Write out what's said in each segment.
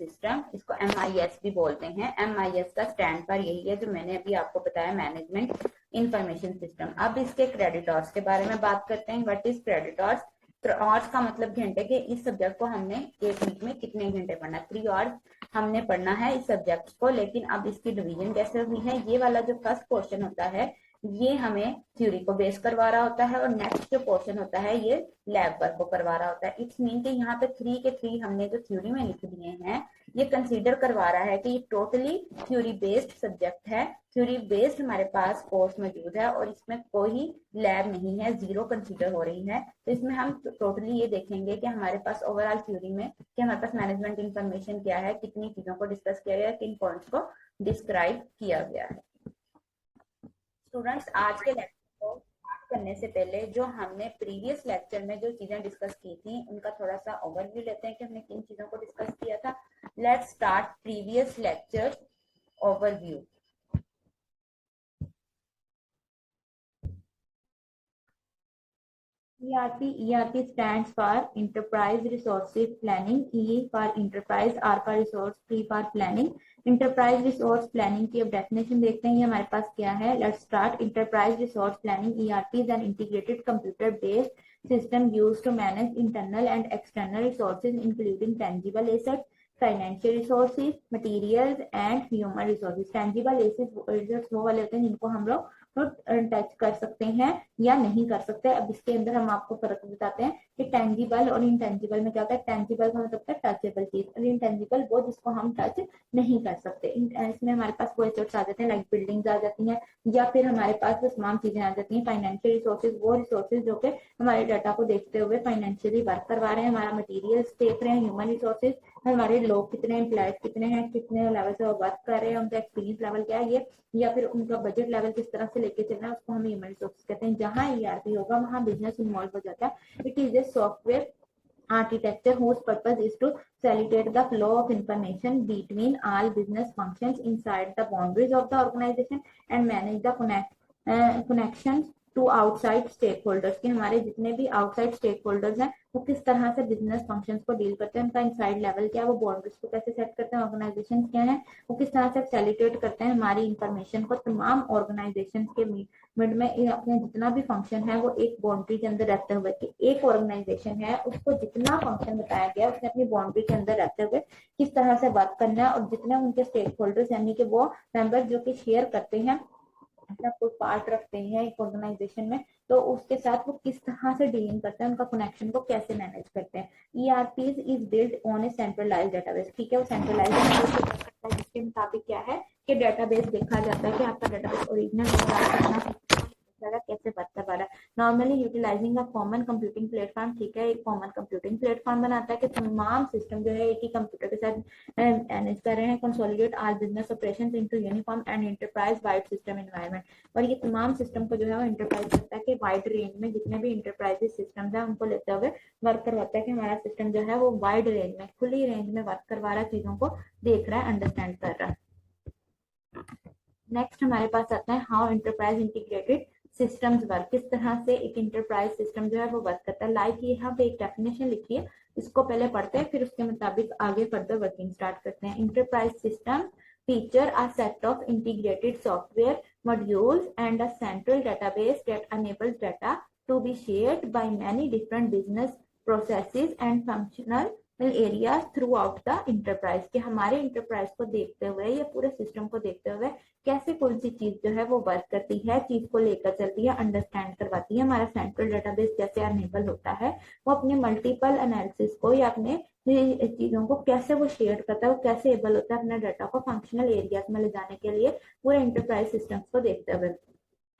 System, इसको MIS भी बोलते हैं। MIS का स्टैंड पर यही है जो मैंने अभी आपको बताया, मैनेजमेंट इंफॉर्मेशन सिस्टम। अब इसके क्रेडिटर्स के बारे में बात करते हैं। What is creditors? आवर्स का मतलब घंटे के। इस सब्जेक्ट को हमने एक वीक में कितने घंटे पढ़ना है? 3 आवर्स हमने पढ़ना है इस सब्जेक्ट को। लेकिन अब इसकी डिवीजन कैसे हुई है? ये वाला जो फर्स्ट पोर्शन होता है ये हमें थ्योरी को बेस करवा रहा होता है, और नेक्स्ट जो पोर्शन होता है ये लैब वर्क को करवा रहा होता है। इट्स मीन कि यहाँ पे 3 के 3 हमने जो थ्योरी में लिख दिए हैं ये कंसीडर करवा रहा है कि ये टोटली थ्योरी बेस्ड सब्जेक्ट है, थ्योरी बेस्ड हमारे पास कोर्स मौजूद है, और इसमें कोई लैब नहीं है, 0 कंसीडर हो रही है। तो इसमें हम टोटली ये देखेंगे कि हमारे पास ओवरऑल थ्योरी में कि हमारे पास मैनेजमेंट इंफॉर्मेशन क्या है, कितनी चीजों को डिस्कस किया गया है, किन पॉइंट्स को डिस्क्राइब किया गया है। स्टूडेंट्स, आज के लेक्चर को स्टार्ट करने से पहले जो हमने प्रीवियस लेक्चर में जो चीजें डिस्कस की थी उनका थोड़ा सा ओवरव्यू लेते हैं कि हमने किन चीजों को डिस्कस किया था। Let's start previous lecture overview. ERP stands for Enterprise Resources Planning, E for Enterprise, R for Resource, P for Planning। Enterprise Resource Planning की अब डेफिनेशन देखते हैं ये हमारे पास क्या है। Let's start। Enterprise Resource Planning, ERP is an integrated computer-based system used to manage internal and external resources including tangible assets, financial resources, materials and human resources. Tangible assets वो वाले होते हैं जिनको हम लोग टच कर सकते हैं या नहीं कर सकते। अब इसके अंदर हम आपको फर्क बताते हैं कि टेंजिबल और इनटेंजिबल में क्या होता है। टेंजिबल का मतलब है टचेबल चीज, और इनटेंजिबल वो जिसको हम टच नहीं कर सकते। इसमें हमारे पास वो एसेट्स आ जाते हैं लाइक बिल्डिंग्स आ जाती हैं, या फिर हमारे पास वो तमाम चीजें आ जाती हैं। फाइनेंशियल रिसोर्सेज वो रिसोर्सेज जो कि हमारे डाटा को देखते हुए फाइनेंशियली वर्क करवा रहे हैं, हमारा मटीरियल्स देख रहे हैं। ह्यूमन रिसोर्सेज हमारे लोग कितने, एम्प्लॉयज कितने हैं, कितने लेवल से वो वर्क कर रहे हैं, उनका एक्सपीरियंस लेवल क्या है ये, या फिर उनका बजट लेवल किस तरह से लेके चलना है, उसको हम ह्यूमन रिसोर्सेज कहते हैं। जहां ERP होगा वहां बिजनेस इन्वॉल्व हो जाता है। It is a software architecture whose purpose is to facilitate the flow of information between all business functions inside the boundaries of the organization and manage the connections to outside stakeholders. के हमारे जितने भी outside stake holders हैं वो किस तरह से business functions को डील करते हैं, उनका इनसाइड लेवल क्या है, वो बाउंड्रीज को कैसे सेट करते हैं, ऑर्गेनाइजेशन क्या है वो किस तरह से फैसिलिटेट करते हैं हमारी इंफॉर्मेशन को तमाम ऑर्गेनाइजेशन के मिड में। अपने जितना भी फंक्शन है वो एक बाउंड्री के अंदर रहते हुए, कि एक ऑर्गेनाइजेशन है उसको जितना फंक्शन बताया गया उसने अपनी बाउंड्री के अंदर रहते हुए किस तरह से वर्क करना है, और जितने उनके स्टेक होल्डर्स यानी कि वो मेंबर जो कि शेयर करते हैं अपना कोई पार्ट रखते हैं एक ऑर्गेनाइजेशन में, तो उसके साथ वो किस तरह से डीलिंग करते हैं, उनका कनेक्शन को कैसे मैनेज करते हैं। ERP is build on A centralised database. ठीक है, वो सेंट्रलाइज्ड डेटाबेस जिसके मुताबिक क्या है कि डेटाबेस देखा जाता है कि आपका डेटाबेस ओरिजिनल कैसे वर्क करवा रहा है। Normally utilising a common computing platform. ठीक है, एक कॉमन कंप्यूटिंग प्लेटफॉर्म बनाता है कि तमाम सिस्टम जो है एक ही कंप्यूटर के साथ मैनेज कर रहे हैं। Consolidate all business operations into uniform and enterprise wide system environment. और ये तमाम सिस्टम को जो है वो एंटरप्राइज करता है कि वाइड रेंज में जितने भी एंटरप्राइजेस सिस्टम है उनको लेते हुए वर्क करवाता है कि हमारा सिस्टम जो है वो वाइड रेंज में, खुली रेंज में वर्क करवा रहा है, चीजों को देख रहा है, अंडरस्टैंड कर रहा है। नेक्स्ट हमारे पास आता है how enterprise integrated systems work. किस तरह से एक इंटरप्राइज सिस्टम जो है वो वर्क करता है। लाइक यहाँ पे एक डेफिनेशन लिखी है, इसको पहले पढ़ते हैं फिर उसके मुताबिक आगे फर्दर वर्किंग स्टार्ट करते हैं। Enterprise system feature a set of integrated software modules and a central database that enables data to be shared by many different business processes and functional area through out the enterprise. के हमारे enterprise को देखते हुए या पूरे system को देखते हुए कैसे कौन सी चीज जो है वो वर्क करती है, चीज को लेकर चलती है, अंडरस्टैंड करवाती है। हमारा सेंट्रल डेटाबेस जैसे अनेबल होता है वो अपने मल्टीपल एनालिसिस को या अपने चीजों को कैसे वो शेयर करता है, वो कैसे एबल होता है अपने डाटा को फंक्शनल एरियाज में ले जाने के लिए पूरे इंटरप्राइज सिस्टम्स को देखते हुए।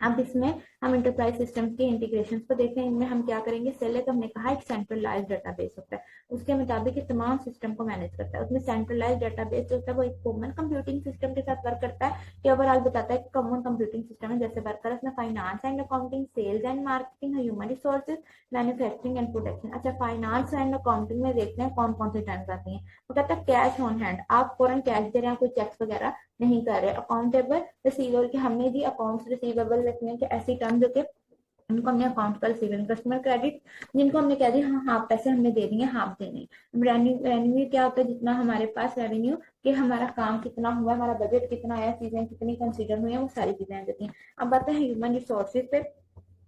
अब इसमें हम इंटरप्राइज सिस्टम्स के इंटीग्रेशन को देखें। इनमें हम क्या करेंगे, सेलेक्ट हमने कहा एक सेंट्रलाइज्ड डेटाबेस होता है, उसके मुताबिक तमाम सिस्टम को मैनेज करता है। उसमें सेंट्रलाइज्ड डेटाबेस जो होता है वो एक कॉमन कंप्यूटिंग सिस्टम के साथ वर्क करता है कि ओवरऑल बताता है कि कॉमन कंप्यूटिंग सिस्टम है जैसे वर्क कर उसमें finance and accounting, sales and marketing, human resources, manufacturing and production. अच्छा, फाइनेंस एंड अकाउंटिंग में देखते हैं कौन कौन से टर्म्स आती हैं। वो कहता है कैश ऑन हैंड, आप फॉरन कैश दे रहे हैं, कोई चेक्स वगैरह नहीं कर रहे। अकाउंटेबल रिसीवेबल के हमने जी अकाउंट्स रिसीवेबल रखने के ऐसी टर्म जो कि उनको हमने अकाउंट का रिसीवेबल, कस्टमर क्रेडिट जिनको हमने कह दिया हाँ हाँ पैसे हमने दे दिए, हाफ देने। रेवेन्यू क्या होता है, जितना हमारे पास रेवेन्यू कि हमारा काम कितना हुआ, हमारा बजट कितना आया, चीजें कितनी कंसीडर हुई है, वो सारी चीजें आ जाती हैं। अब आते हैं ह्यूमन रिसोर्सेज पे,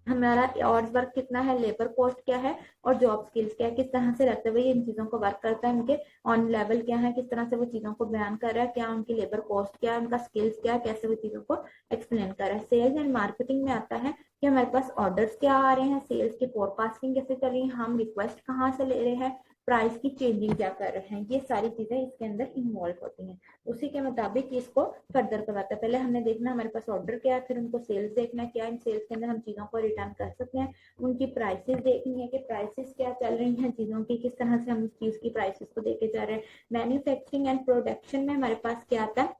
हमारा आवर्स वर्क कितना है, लेबर कॉस्ट क्या है, और जॉब स्किल्स क्या है, किस तरह से रहते हुए इन चीजों को वर्क करता है, उनके ऑन लेवल क्या है, किस तरह से वो चीजों को बयान कर रहा है, क्या उनकी लेबर कॉस्ट क्या है, उनका स्किल्स क्या है, कैसे वो चीजों को एक्सप्लेन कर रहा है। सेल्स एंड मार्केटिंग में आता है कि हमारे पास ऑर्डर्स क्या आ रहे हैं, सेल्स की फोरकास्टिंग कैसे चल रही है, हम रिक्वेस्ट कहाँ से ले रहे हैं, प्राइस की चेंजिंग क्या कर रहे हैं, ये सारी चीजें इसके अंदर इन्वॉल्व होती हैं। उसी के मुताबिक इसको फर्दर करवाता है। पहले हमने देखना हमारे पास ऑर्डर क्या है, फिर उनको सेल्स देखना है क्या इन सेल्स के अंदर हम चीजों को रिटर्न कर सकते हैं, उनकी प्राइसेस देखनी है कि प्राइसेस क्या चल रही हैं चीजों की, किस तरह से हम उस चीज की प्राइसेस को देके जा रहे हैं। मैन्युफैक्चरिंग एंड प्रोडक्शन में हमारे पास क्या आता है,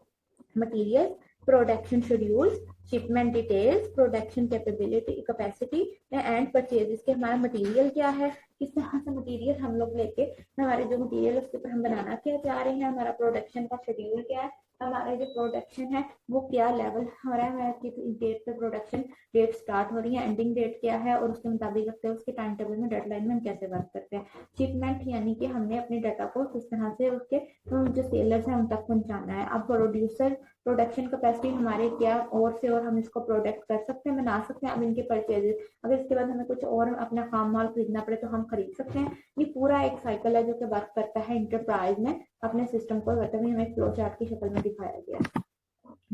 material, production schedules, shipment details, production capability capacity and purchase के हमारा मटेरियल क्या है, किस तरह से मटेरियल हम लोग लेके हमारे जो मटेरियल उसके ऊपर हम बनाना क्या चाह रहे हैं, हमारा प्रोडक्शन का शेड्यूल क्या है, हमारा जो प्रोडक्शन है वो क्या लेवल हो रहा है, किस डेट पे प्रोडक्शन डेट स्टार्ट हो रही है, एंडिंग डेट क्या है, और उसके मुताबिक रखते हैं उसके टाइम टेबल में, डेडलाइन में हम कैसे वर्क करते हैं। शिपमेंट यानी कि हमने अपने डाटा को किस तरह से उसके जो सेलर्स हैं उन तक पहुंचाना है। अब प्रोड्यूसर प्रोडक्शन कैपेसिटी हमारे क्या और से और हम इसको प्रोडक्ट कर सकते हैं, बना सकते हैं। अब इनके परचेजेस, अगर इसके बाद हमें कुछ और अपना काम माल खरीदना पड़े तो हम खरीद सकते हैं। ये पूरा एक साइकिल है जो कि वर्क करता है इंटरप्राइज में, अपने सिस्टम को करते हुए हमें फ्लो चार्ट की शक्ल में दिखाया गया।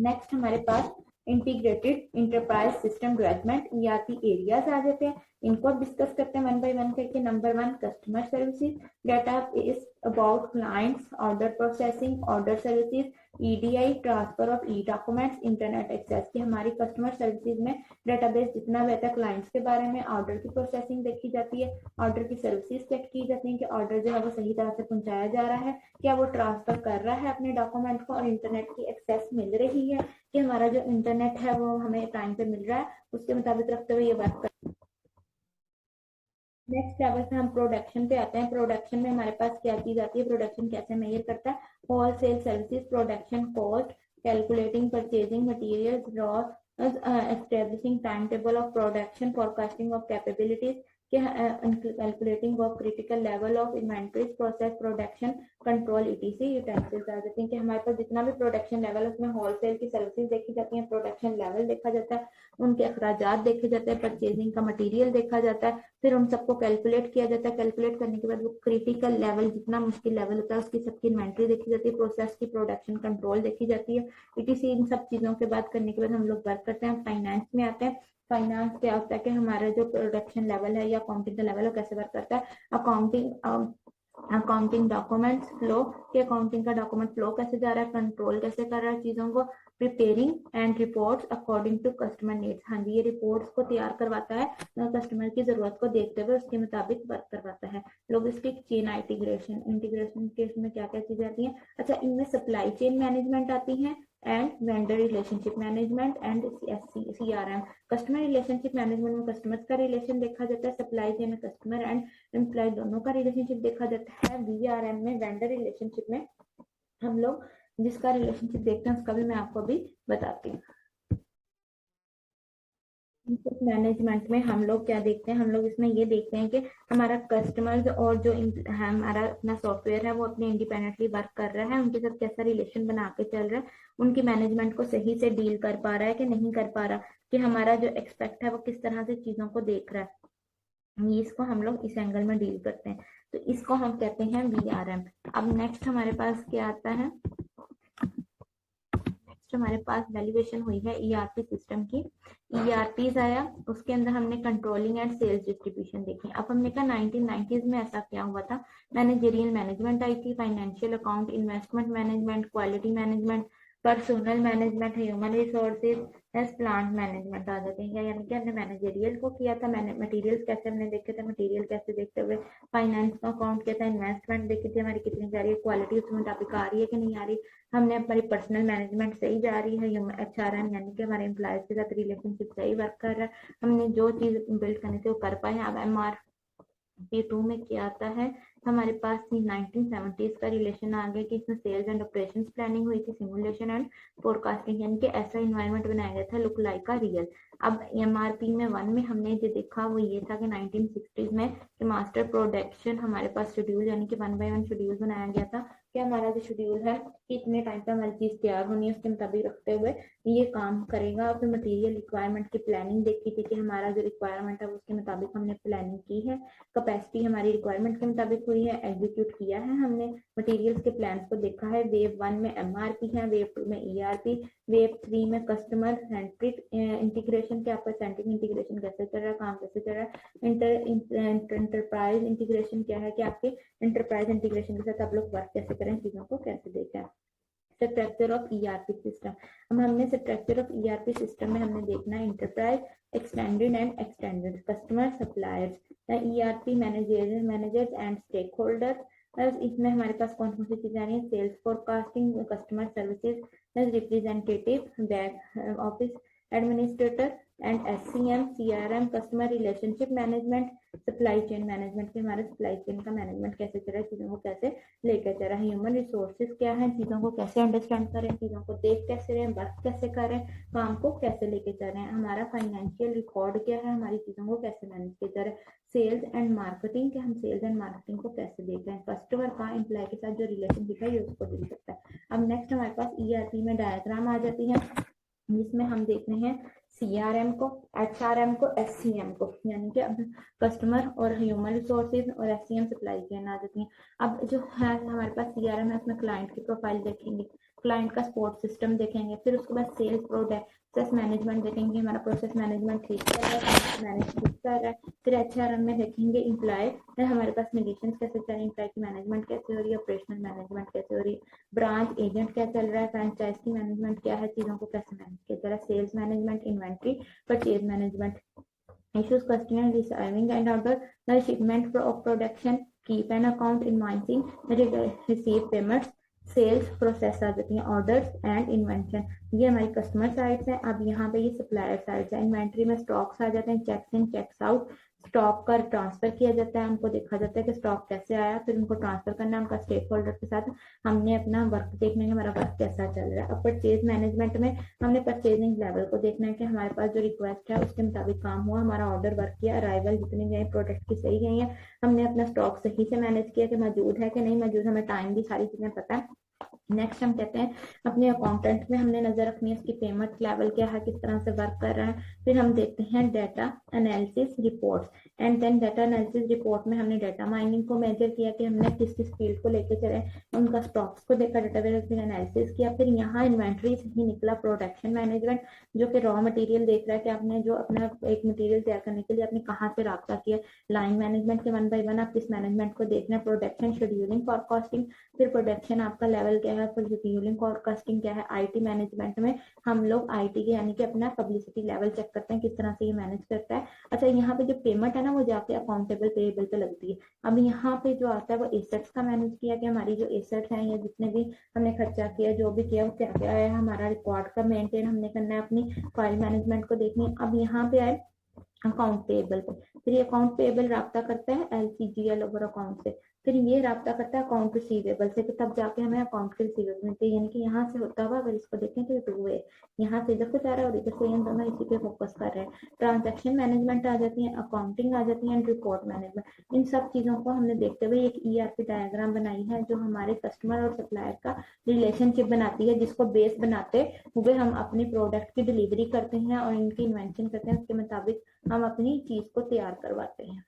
नेक्स्ट हमारे पास integrated enterprise system development ERP areas आ जाते हैं। इनको अब डिस्कस करते हैं वन बाय वन करके। Number 1 customer services, data is about clients, order processing, order services, EDI transfer of e documents, internet access की हमारी कस्टमर सर्विसेज में डेटाबेस जितना रहता है क्लाइंट्स के बारे में, ऑर्डर की प्रोसेसिंग देखी जाती है, ऑर्डर की सर्विसेज चेक की जाती है कि ऑर्डर जो है वो सही तरह से पहुंचाया जा रहा है, क्या वो ट्रांसफर कर रहा है अपने डॉक्यूमेंट को, और इंटरनेट की एक्सेस मिल रही है कि हमारा जो इंटरनेट है वो हमें टाइम पे मिल रहा है, उसके मुताबिक रखते हुए ये वर्क कर। नेक्स्ट लेवल पे हम प्रोडक्शन पे आते हैं। प्रोडक्शन में हमारे पास क्या चीज आती है, प्रोडक्शन कैसे मेजर करता है, wholesale services, production cost, calculating purchasing material loss, establishing timetable of production, forecasting of capabilities, calculating of critical level of inventories, process production control ETC utensils आ जाते हैं कि हमारे पास जितना भी प्रोडक्शन लेवल है उसमें होलसेल की सर्विसेज देखी जाती है, प्रोडक्शन लेवल देखा जाता है, उनके अखराजात देखे जाते हैं, परचेजिंग का मटेरियल देखा जाता है, फिर उन सबको कैलकुलेट किया जाता है। कैलकुलेट करने के बाद वो क्रिटिकल लेवल जितना मुश्किल लेवल होता है उसकी सबकी इन्वेंट्री देखी जाती है, प्रोसेस की प्रोडक्शन कंट्रोल देखी जाती है, ईटीसी। इन सब चीजों के बाद करने के बाद हम लोग वर्क करते हैं। फाइनेंस में आते हैं। फाइनेंस क्या होता है कि हमारा जो प्रोडक्शन लेवल है या अकाउंटिंग का लेवल है कैसे वर्क करता है, अकाउंटिंग डॉक्यूमेंट्स फ्लो के अकाउंटिंग का डॉक्यूमेंट फ्लो कैसे जा रहा है, कंट्रोल कैसे कर रहा है चीजों को, preparing and reports according to customer needs. हाँ जी, ये रिपोर्ट्स को तैयार करवाता है, कस्टमर की जरूरत को देखते हुए उसके मुताबिक वर्क करवाता है। लॉजिस्टिक चेन इंटीग्रेशन, इंटीग्रेशन के इसमें क्या क्या चीजें आती हैं, अच्छा इनमें सप्लाई चेन मैनेजमेंट आती है, and vendor relationship management and CRM. Customer relationship management में कस्टमर्स का रिलेशन देखा जाता है, सप्लाई चेन में कस्टमर एंड एम्प्लॉय दोनों का रिलेशनशिप देखा जाता है, वीआरएम में वेंडर रिलेशनशिप में हम लोग जिसका रिलेशनशिप देखते हैं उसका भी मैं आपको अभी बताती हूँ। इनपुट मैनेजमेंट में हम लोग क्या देखते हैं, हम लोग इसमें ये देखते हैं कि हमारा कस्टमर्स और जो हमारा अपना सॉफ्टवेयर है वो अपने इंडिपेंडेंटली वर्क कर रहा है, उनके साथ कैसा रिलेशन बना के चल रहा है, उनकी मैनेजमेंट को सही से डील कर पा रहा है कि नहीं कर पा रहा, कि हमारा जो एक्सपेक्ट है वो किस तरह से चीजों को देख रहा है, इसको हम लोग इस एंगल में डील करते हैं, तो इसको हम कहते हैं वीआरएम। अब नेक्स्ट हमारे पास क्या आता है, हमारे पास वैल्यूएशन हुई है ईआरपी सिस्टम की, ईआरपीज आया, उसके अंदर हमने कंट्रोलिंग एंड सेल्स डिस्ट्रीब्यूशन देखी। अब हमने कहा 1990s में ऐसा क्या हुआ था, मैनेजरियल मैनेजमेंट आई थी, financial account, investment management, quality management, personal management, human resources, plant management आ जाते हैं। यानी कि हमने मैनेजरियल को किया था, मटेरियल्स कैसे हमने देखे थे, मटेरियल कैसे देखते हुए फाइनेंस का अकाउंट किया था, इन्वेस्टमेंट देखी थी हमारी कितनी जा रही है, क्वालिटी उसमें मुताबिक आ रही है कि नहीं आ रही, हमने हमारी पर्सनल मैनेजमेंट सही जा रही है, एचआरएम यानी कि हमारे एम्प्लॉयज के साथ रिलेशनशिप सही वर्क कर रहा है, हमने जो चीज बिल्ड करनी थी वो कर पाए। अब एमआर P2 में क्या आता है हमारे पास 1970s का रिलेशन आ गया कि इसमें सेल्स एंड ऑपरेशंस प्लानिंग हुई थी, सिमुलेशन एंड फोरकास्टिंग, यानी कि ऐसा इन्वायरमेंट बनाया गया था लुक लाइक का रियल। अब एमआरपी में 1 में हमने जो देखा वो ये था कि 1960s में कि मास्टर प्रोडक्शन हमारे पास शेड्यूल यानी कि 1 by 1 शेड्यूल बनाया गया था कि हमारा जो शेड्यूल है कि इतने टाइम पे हमारी चीज तैयार होनी है, उसके मुताबिक रखते हुए ये काम करेगा। फिर मटेरियल रिक्वायरमेंट की प्लानिंग देखी थी कि हमारा जो रिक्वायरमेंट है उसके मुताबिक हमने प्लानिंग की है, कैपेसिटी हमारी रिक्वायरमेंट के मुताबिक हुई है, एग्जीक्यूट किया है हमने, मटेरियल्स के प्लान्स को देखा है। वेव 1 में एमआरपी है, वेव 2 में ईआरपी, वेव 3 में कस्टमर सेंट्रिक इंटीग्रेशन के आपका सेंट्रिक इंटीग्रेशन कैसे चल रहा है, काम कैसे चल रहा है, इंटरप्राइज इंटीग्रेशन क्या है कि आपके इंटरप्राइज इंटीग्रेशन के साथ आप लोग वर्क कैसे करें, चीजों को कैसे देखें। स्ट्रक्चर ऑफ ईआरपी सिस्टम, अब हमने स्ट्रक्चर ऑफ ईआरपी सिस्टम में हमने देखना है enterprise, extended and extended, customer, suppliers, ERP managers and stakeholder. इसमें हमारे पास कौन कौन सी चीजें आ रही है, sales forecasting, customer services, representative, back office administrator and SCM, CRM, customer relationship management, supply chain management के हमारे सप्लाई चेन का मैनेजमेंट कैसे चल रहा है, चीजों को कैसे लेकर चल रहा है, ह्यूमन रिसोर्सेज क्या है, चीजों को कैसे अंडरस्टैंड करें, चीजों को देख कैसे रहे, वर्क कैसे करें, काम को कैसे लेके चल रहे हैं, हमारा फाइनेंशियल रिकॉर्ड क्या है, हमारी चीजों को कैसे मैनेज किया जा रहा है, सेल्स एंड मार्केटिंग के हम सेल्स एंड मार्केटिंग को कैसे देख रहे हैं, कस्टमर का एम्प्लॉय के साथ जो रिलेशनशिप है ये उसको देख सकता है। अब नेक्स्ट हमारे पास ईआरपी में डायग्राम आ जाती है जिसमें हम देख रहे हैं सीआरएम को, एचआरएम को, एससीएम को, यानी कि अब कस्टमर और ह्यूमन रिसोर्सेज और एससीएम सप्लाई चेन आ जाती है। अब जो है हमारे पास सीआरएम है उसमें क्लाइंट की प्रोफाइल देखेंगे, क्लाइंट का सपोर्ट सिस्टम देखेंगे, फिर उसके बाद सेल्स प्रोसेस मैनेजमेंट देखेंगे, हमारा प्रोसेस मैनेजमेंट ठीक कर रहा है, मैनेज ठीक कर रहा है। फिर एचआरएम में देखेंगे एम्प्लॉय, हमारे पास नेगेशंस कैसे चल रही है, एम्प्लॉय की मैनेजमेंट कैसे हो रही है, ऑपरेशनल मैनेजमेंट कैसे हो रही है, ब्रांच एजेंट क्या चल रहा है, फ्रेंचाइज की मैनेजमेंट क्या है, चीजों को कैसे मैनेज किया जा रहा है, sales management, inventory, purchase management, issues, question and receiving and order, the shipment of production, keep an account, invoicing, receive payments, sales process आ जाती है, ऑर्डर्स एंड इन्वेंशन, ये हमारी कस्टमर साइड्स है। अब यहाँ पे ये सप्लायर साइड्स है, इन्वेंट्री में स्टॉक्स आ जाते हैं, checks in checks out, stock का ट्रांसफर किया जाता है, उनको देखा जाता है कि स्टॉक कैसे आया, फिर उनको ट्रांसफर करना है, उनका स्टेक होल्डर के साथ हमने अपना वर्क देखना है, हमारा वर्क कैसा चल रहा है। अब परचेज मैनेजमेंट में हमने परचेजिंग लेवल को देखना है कि हमारे पास जो रिक्वेस्ट है उसके मुताबिक काम हुआ, हमारा ऑर्डर वर्क किया, अराइवल जितनी गई प्रोडक्ट की सही गई है, हमने अपना स्टॉक सही से मैनेज किया कि मौजूद है कि नहीं मौजूद, हमें टाइम भी सारी चीजें पता है। नेक्स्ट हम कहते हैं अपने अकाउंटेंट में हमने नजर रखनी है इसकी पेमेंट लेवल क्या है, किस तरह से वर्क कर रहा है। फिर हम देखते हैं data analysis reports and then data analysis report में हमने डाटा माइनिंग को मेजर किया कि हमने किस किस फील्ड को लेके चले, उनका स्टॉक्स को देखा, डाटाबेस एनालिसिस किया। फिर यहाँ इन्वेंट्री से ही निकला प्रोडक्शन मैनेजमेंट, जो कि रॉ मटेरियल देख रहा है कि आपने जो अपना एक मटेरियल तैयार करने के लिए आपने कहाँ से रब्ता किया, लाइन मैनेजमेंट के 1 by 1 आप किस मैनेजमेंट को देखना है, प्रोडक्शन शेड्यूलिंग फॉरकास्टिंग, फिर प्रोडक्शन आपका लेवल क्या है, फिर शेड्यूलिंग फॉरकास्टिंग क्या है। आईटी मैनेजमेंट में हम लोग आईटी के यानी कि अपना पब्लिसिटी लेवल चेक करते हैं किस तरह से ये मैनेज करता है। अच्छा, यहाँ पे जो पेमेंट है ना वो जाके अकाउंटेबल पेएबल पे लगती है। अब यहाँ पे जो आता है वो एसेट्स का मैनेज किया कि हमारी जो एसेट्स हैं या जितने भी हमने खर्चा किया जो भी किया वो क्या क्या है, हमारा रिकॉर्ड का मेंटेन हमने करना है, अपनी फाइल मैनेजमेंट को देखनी है। अब यहाँ पे आए अकाउंट पेएबल पे, फिर ये अकाउंट पेएबल राब्ता करता है एलसीजीएल ओवर अकाउंट से, फिर ये राब्ता करता है अकाउंट रिसीवेबल से, तब जाके हमें अकाउंट के रिसीवेबल मिलते हैं। यानी कि यहाँ से होता हुआ अगर इसको देखें तो 2 वे, यहाँ से इधर को जा रहा है और इधर से हम दोनों इसी पे फोकस कर रहे हैं। ट्रांजैक्शन मैनेजमेंट आ जाती है, अकाउंटिंग आ जाती है एंड रिपोर्ट मैनेजमेंट। इन सब चीजों को हमने देखते हुए एक ईआरपी डायग्राम बनाई है जो हमारे कस्टमर और सप्लायर का रिलेशनशिप बनाती है, जिसको बेस बनाते हुए हम अपनी प्रोडक्ट की डिलीवरी करते हैं और इनकी इन्वेंशन करते हैं, उसके मुताबिक हम अपनी चीज को तैयार करवाते हैं।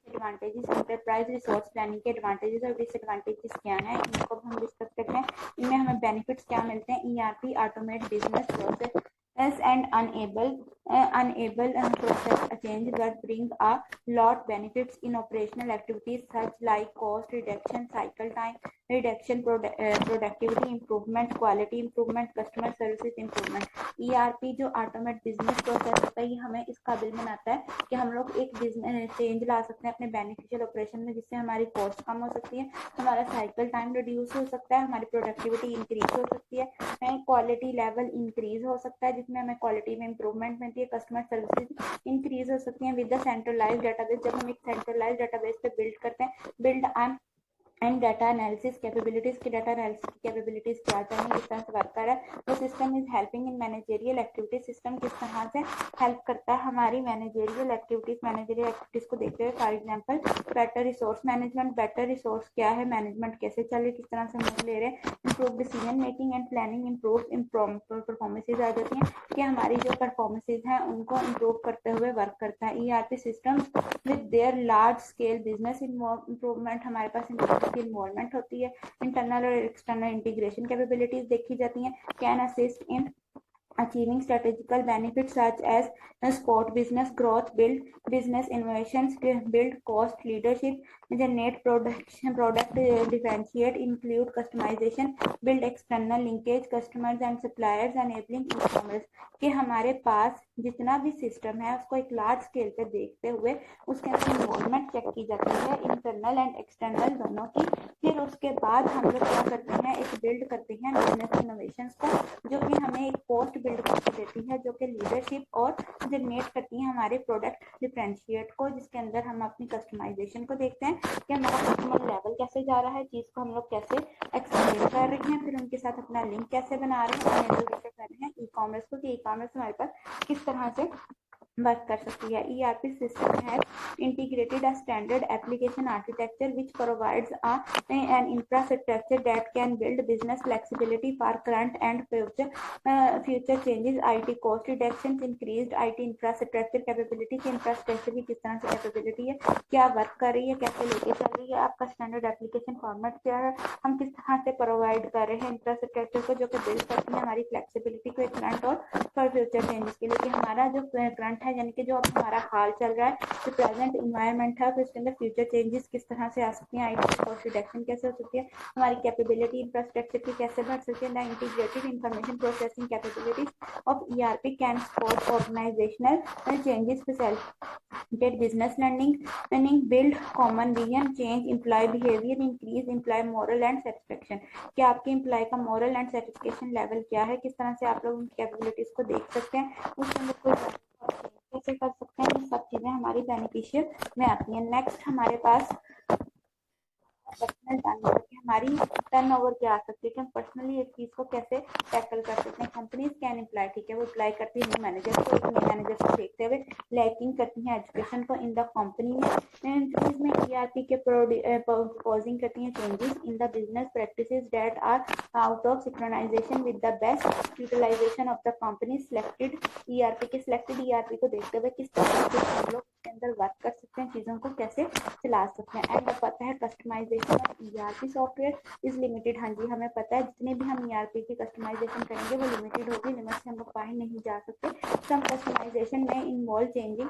एडवांटेजेस, एंटरप्राइज रिसोर्स प्लानिंग के एडवांटेजेस और डिसएडवांटेजेस क्या हैं इनको हम डिस्कस करते हैं। इनमें हमें बेनिफिट्स क्या मिलते हैं। ERP automate business process and unable enable and process a change that bring a lot benefits in operational activities such like cost reduction, cycle time reduction, productivity improvement, quality improvement, customer services improvement। ERP जो automate business process होता है, ये हमें इस काबिल बनाता है कि हम लोग एक बिजनेस चेंज ला सकते हैं अपने बेनिफिशियल ऑपरेशन में, जिससे हमारी कॉस्ट कम हो सकती है, हमारा साइकिल टाइम रिड्यूस हो सकता है, हमारी प्रोडक्टिविटी इंक्रीज हो सकती है, क्वालिटी लेवल इंक्रीज हो सकता है जिसमें हमें क्वालिटी में इंप्रूवमेंट मिलती है, कस्टमर सर्विसेज इंक्रीज हो सकती है विद द सेंट्रलाइज्ड डेटाबेस। जब हम एक सेंट्रलाइज्ड डेटाबेस पे बिल्ड करते हैं, build and data analysis capabilities की डाटा एनालिसिस कैपेबिलिटीज क्या चाहिए, किस तरह से वर्क कर रहा है, वो system is helping in managerial activities. System किस तरह से हेल्प करता है हमारी मैनेजेरियल एक्टिविटीज को देखते हुए। For example better resource management, better resource क्या है, मैनेजमेंट कैसे चल रही, किस तरह से मूव ले रहे हैं, improve decision making and planning, improve performances आ जाती हैं कि हमारी जो परफॉर्मेंसेज हैं उनको इंप्रूव करते हुए वर्क करता है। ERP system with their large scale business improvement, हमारे पास की इन्वॉल्वमेंट होती है, इंटरनल और एक्सटर्नल इंटीग्रेशन कैपेबिलिटीज देखी जाती हैं, can assist in achieving strategical benefits such as support business growth, build business innovations, build cost leadership, generate product differentiate, include customization, build external linkage customers and suppliers, enabling e-commerce। कि हमारे पास जितना भी system है उसको एक large scale पे देखते हुए उसके अंदर इन्वॉल्वमेंट चेक की जाती है, इंटरनल एंड एक्सटर्नल दोनों की। फिर उसके बाद हम लोग क्या करते हैं, एक बिल्ड करते हैं बिजनेस इनोवेशंस को, जो कि हमें एक पोस्ट बिल्ड करके देती है, जो कि लीडरशिप और जनरेट करती है हमारे प्रोडक्ट डिफरेंशिएट को, जिसके अंदर हम अपनी कस्टमाइजेशन को देखते हैं कि हमारा कस्टमर लेवल कैसे जा रहा है, चीज को हम लोग कैसे एक्सप्लेन कर रहे हैं, फिर उनके साथ अपना लिंक कैसे बना रहे हैं, एनेबल कैसे कर रहे हैं ई कॉमर्स को, कि ई कॉमर्स हमारे पास किस तरह से वर्क कर सकती है। ERP system has integrated a standard application architecture which provides an infrastructure that can build business flexibility for current and future changes, IT cost reductions, increased IT infrastructure capability, की infrastructure की किस तरह से capability है, क्या work कर रही है, कैसे लेके चल रही है, आपका स्टैंडर्ड एप्लीकेशन फॉर्मेट क्या है, हम किस तरह से प्रोवाइड कर रहे हैं इंफ्रास्ट्रक्चर को, जो कि बिल्ड करती है हमारी फ्लेक्सिबिलिटी को करंट और फॉर फ्यूचर चेंजेस के लिए, कि हमारा जो करंट है यानी कि जो अब हमारा हाल चल रहा है, जो प्रेजेंट इन्वायरमेंट है, फिर उसके अंदर फ्यूचर चेंजेस किस तरह से आ सकती हैं, IT कॉस्ट रिडक्शन कैसे हो सकती है, हमारी कैपेबिलिटी इंफ्रास्ट्रक्चर की कैसे बढ़ सकती है, the integrated information processing capabilities of ERP can support organizational changes, facilitate business learning, build common vision, change employee behavior, increase employee moral and satisfaction। कि आपके एम्प्लॉय का मोरल एंड सेटिस्फेक्शन लेवल क्या है, किस तरह से आप लोग उनकी कैपेबिलिटीज को देख सकते हैं, उसके अंदर कोई कैसे कर सकते हैं, ये सब चीजें हमारी बेनिफिशियल में आती हैं। नेक्स्ट हमारे पास पर्सनल टर्नओवर, की हमारी टर्नओवर क्या आ सकती है, कि हम पर्सनली एक चीज को कैसे टैकल कर सकते हैं। कंपनीज कैन इम्प्लाई, ठीक है, वो अप्लाई करती है मैनेजर को, एक मैनेजर को देखते हुए लैकिंग करती है एजुकेशन को इन द कंपनी में ERP के प्रपोजिंग करती है changes in the business practices that are out of synchronization with the best utilization of the company selected ERP के सिलेक्टेड ERP को देखते हुए किस तरह से हम लोग इसके अंदर वर्क कर सकते हैं, चीजों को कैसे चला सकते हैं। एंड पता है customization ERP software is limited, हाँ जी हमें पता है जितने भी हम ERP की कस्टमाइजेशन करेंगे वो लिमिटेड होगी, लिमिट से हम लोग बाहर नहीं जा सकते। सम कस्टमाइजेशन में involve changing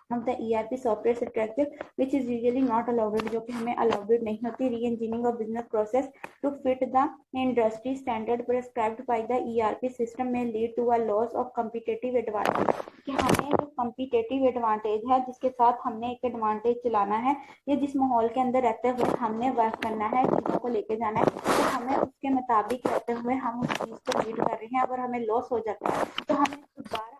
of the ERP software structure which is usually not allowed, जो कि हमें allowed नहीं होती। re-engineering of business process to fit the industry standard prescribed by the ERP system may lead to a loss of competitive advantage, कि हमें जो competitive advantage है जिसके साथ हमने एक advantage चलाना है या जिस माहौल के अंदर रहते हुए हमने वर्क करना है, चीजों को लेके जाना है, तो हमें उसके मुताबिक रहते हुए हम उस चीज को लीड कर रहे हैं, अगर हमें लॉस हो जाता है तो हमें दोबारा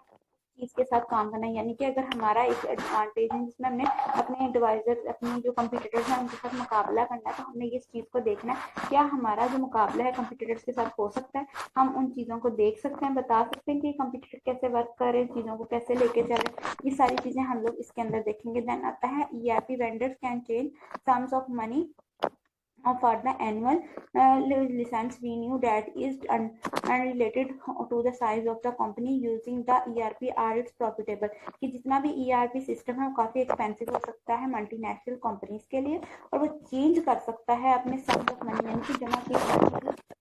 चीज के साथ काम करना है। यानी कि अगर हमारा एक एडवांटेज है जिसमें हमने अपने एडवाइजर अपने जो कंपटीटर्स हैं उनके साथ मुकाबला करना है, तो हमने इस चीज को देखना है क्या हमारा जो मुकाबला है कंपटीटर्स के साथ हो सकता है, हम उन चीजों को देख सकते हैं, बता सकते हैं कि कंपटीटर कैसे वर्क कर रहे हैं, चीजों को कैसे लेके चल रहे हैं, ये सारी चीजें हम लोग इसके अंदर देखेंगे। देन आता है ERP vendors can change sums of money for the annual license renew that is unrelated to the size of the company using the ERP are its profitable, कि जितना भी ERP सिस्टम है वो काफी एक्सपेंसिव हो सकता है मल्टीनेशनल कंपनीज के लिए और वो चेंज कर सकता है अपने सम ऑफ मनी यानी कि जमा की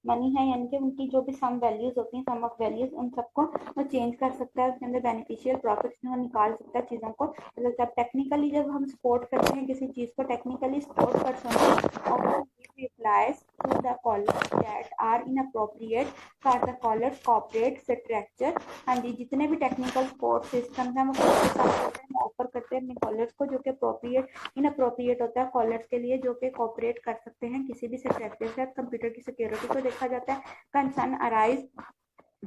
मनी है, यानी कि उनकी जो भी सम वैल्यूज होती हैं, सम ऑफ वैल्यूज, उन सबको वो चेंज कर सकता है, उसके अंदर बेनिफिशियल प्रॉफिट्स वो निकाल सकता है चीज़ों को। मतलब जब टेक्निकली जब हम सपोर्ट करते हैं किसी चीज़ को, technically support person replies to the callers that are inappropriate for the callers corporate structure। हाँ जी, जितने भी टेक्निकल सपोर्ट सिस्टम है वो ऑफर करते हैं अपने कॉलर्स को, जो कि अप्रोप्रिएट इनअप्रोप्रिएट होता है कॉलर्स के लिए, जो कि कॉपरेट कर सकते हैं किसी भी स्ट्रक्चर से। कंप्यूटर की सिक्योरिटी को देखा जाता है। Concern arise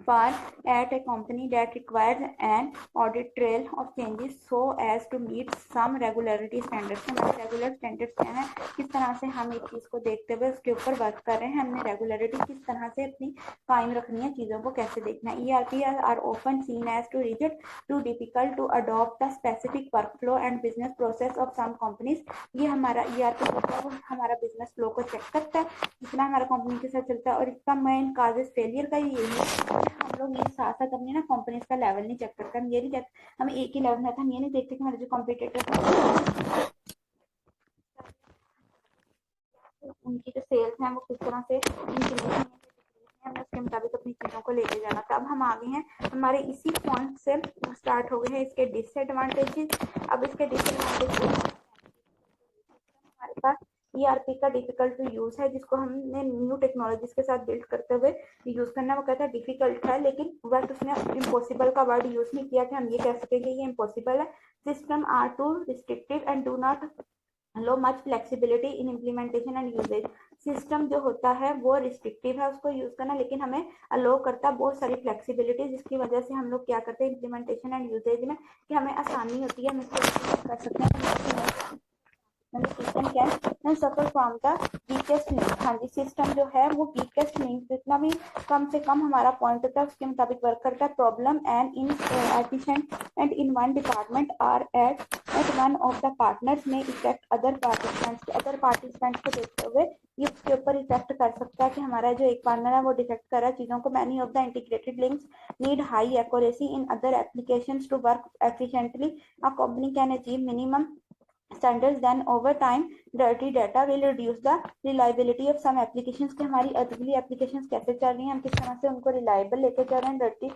for at a company that requires an audit trail of changes so as to meet some regularity standards। हमारे रेगुलर स्टैंडर्ड्स क्या है, किस तरह से हम एक चीज को देखते हुए उसके ऊपर वर्क कर रहे हैं, हमने रेगुलरिटी किस तरह से अपनी कायम रखनी है, चीजों को कैसे देखना है। ERP are often seen as too rigid, too difficult to adopt the specific workflow and business process of some companies। ये हमारा ERP होता है वो हमारा बिजनेस फ्लो को चेक करता है जितना हमारा कंपनी के साथ चलता है, और इसका मेन काजेस फेलियर का यही है। हम लोग ये साथ साथ अपनी ना कंपनीज का लेवल नहीं चेक करते, हम ये नहीं कहते हम एक ही लेवल में था, हम ये नहीं देखते कि हमारे जो कॉम्पिटिटर उनकी जो सेल्स हैं वो किस तरह से इंक्रीज है, हमें उसके मुताबिक अपनी चीजों को लेके जाना था। अब हम आगे हैं, हमारे इसी पॉइंट से स्टार्ट हो गए हैं इसके डिसएडवांटेजेस। अब इसके डिसएडवांटेजेस हमारे पास ERP का डिफिकल्ट टू यूज है, जिसको हमने न्यू टेक्नोलॉजीज के साथ बिल्ड करते हुए यूज करना। वो कहता है डिफिकल्ट है, लेकिन बट उसने इम्पॉसिबल का वर्ड यूज नहीं किया कि हम ये कह सकेंगे ये इम्पॉसिबल है। System are too restrictive and do not low much flexibility in implementation and usage. System जो होता है वो रिस्ट्रिक्टिव है उसको यूज करना, लेकिन हमें अलो करता है बहुत सारी फ्लेक्सिबिलिटी, जिसकी वजह से हम लोग क्या करते हैं इम्प्लीमेंटेशन एंड यूजेज में कि हमें आसानी होती है, हम इसको कर सकते हैं। System can suffer from the weakest link. हाँ जी, सिस्टम जो है वो वीकेस्ट लिंक, जितना भी कम से कम हमारा पॉइंट होता है उसके मुताबिक वर्क करता है। Problem and inefficient and in one department or at one of the partners में इफेक्ट अदर पार्टिसिपेंट्स को देखते हुए ये उसके ऊपर इफेक्ट कर सकता है कि हमारा जो एक पार्टनर है वो डिफेक्ट कर रहा है चीजों को। Many of the integrated links need high accuracy in other applications to work efficiently. A company can achieve minimum standards, then over time dirty data will reduce the reliability of some applications। कि हमारी अदली applications कैसे चल रही हैं, हम किस तरह से उनको रिलायबल लेके चल रहे हैं। डर्टी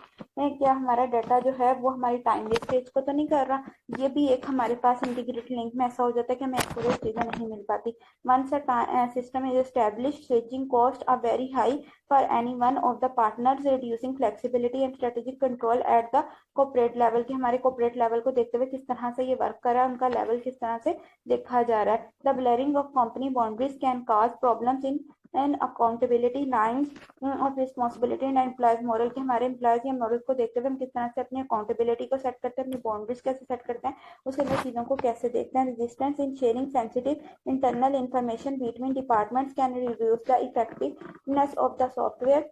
क्या हमारा डाटा जो है वो हमारी टाइम वेस्टेज को तो नहीं कर रहा। ये भी एक हमारे पास इंटीग्रेटेड लिंक में ऐसा हो जाता है कि हमें एक्यूरेट चीजें नहीं मिल पाती। Once a system is established switching cost are very high for any one of the partners, reducing flexibility and strategic control at the corporate level. कि हमारे कॉर्पोरेट लेवल को देखते हुए किस तरह से ये वर्क कर रहा है, उनका लेवल किस तरह से देखा जा रहा है। The blurring of company boundaries can cause problems in and accountability lines of responsibility and employees moral. के हमारे एम्प्लॉयज या मॉरल को देखते हुए हम किस तरह से अपनी अकाउंटेबिलिटी को सेट करते हैं, अपनी बाउंड्रीज कैसे सेट करते हैं, उसके अंदर चीजों को कैसे देखते हैं। Resistance in sharing sensitive internal information between departments can reduce the effectiveness of the software.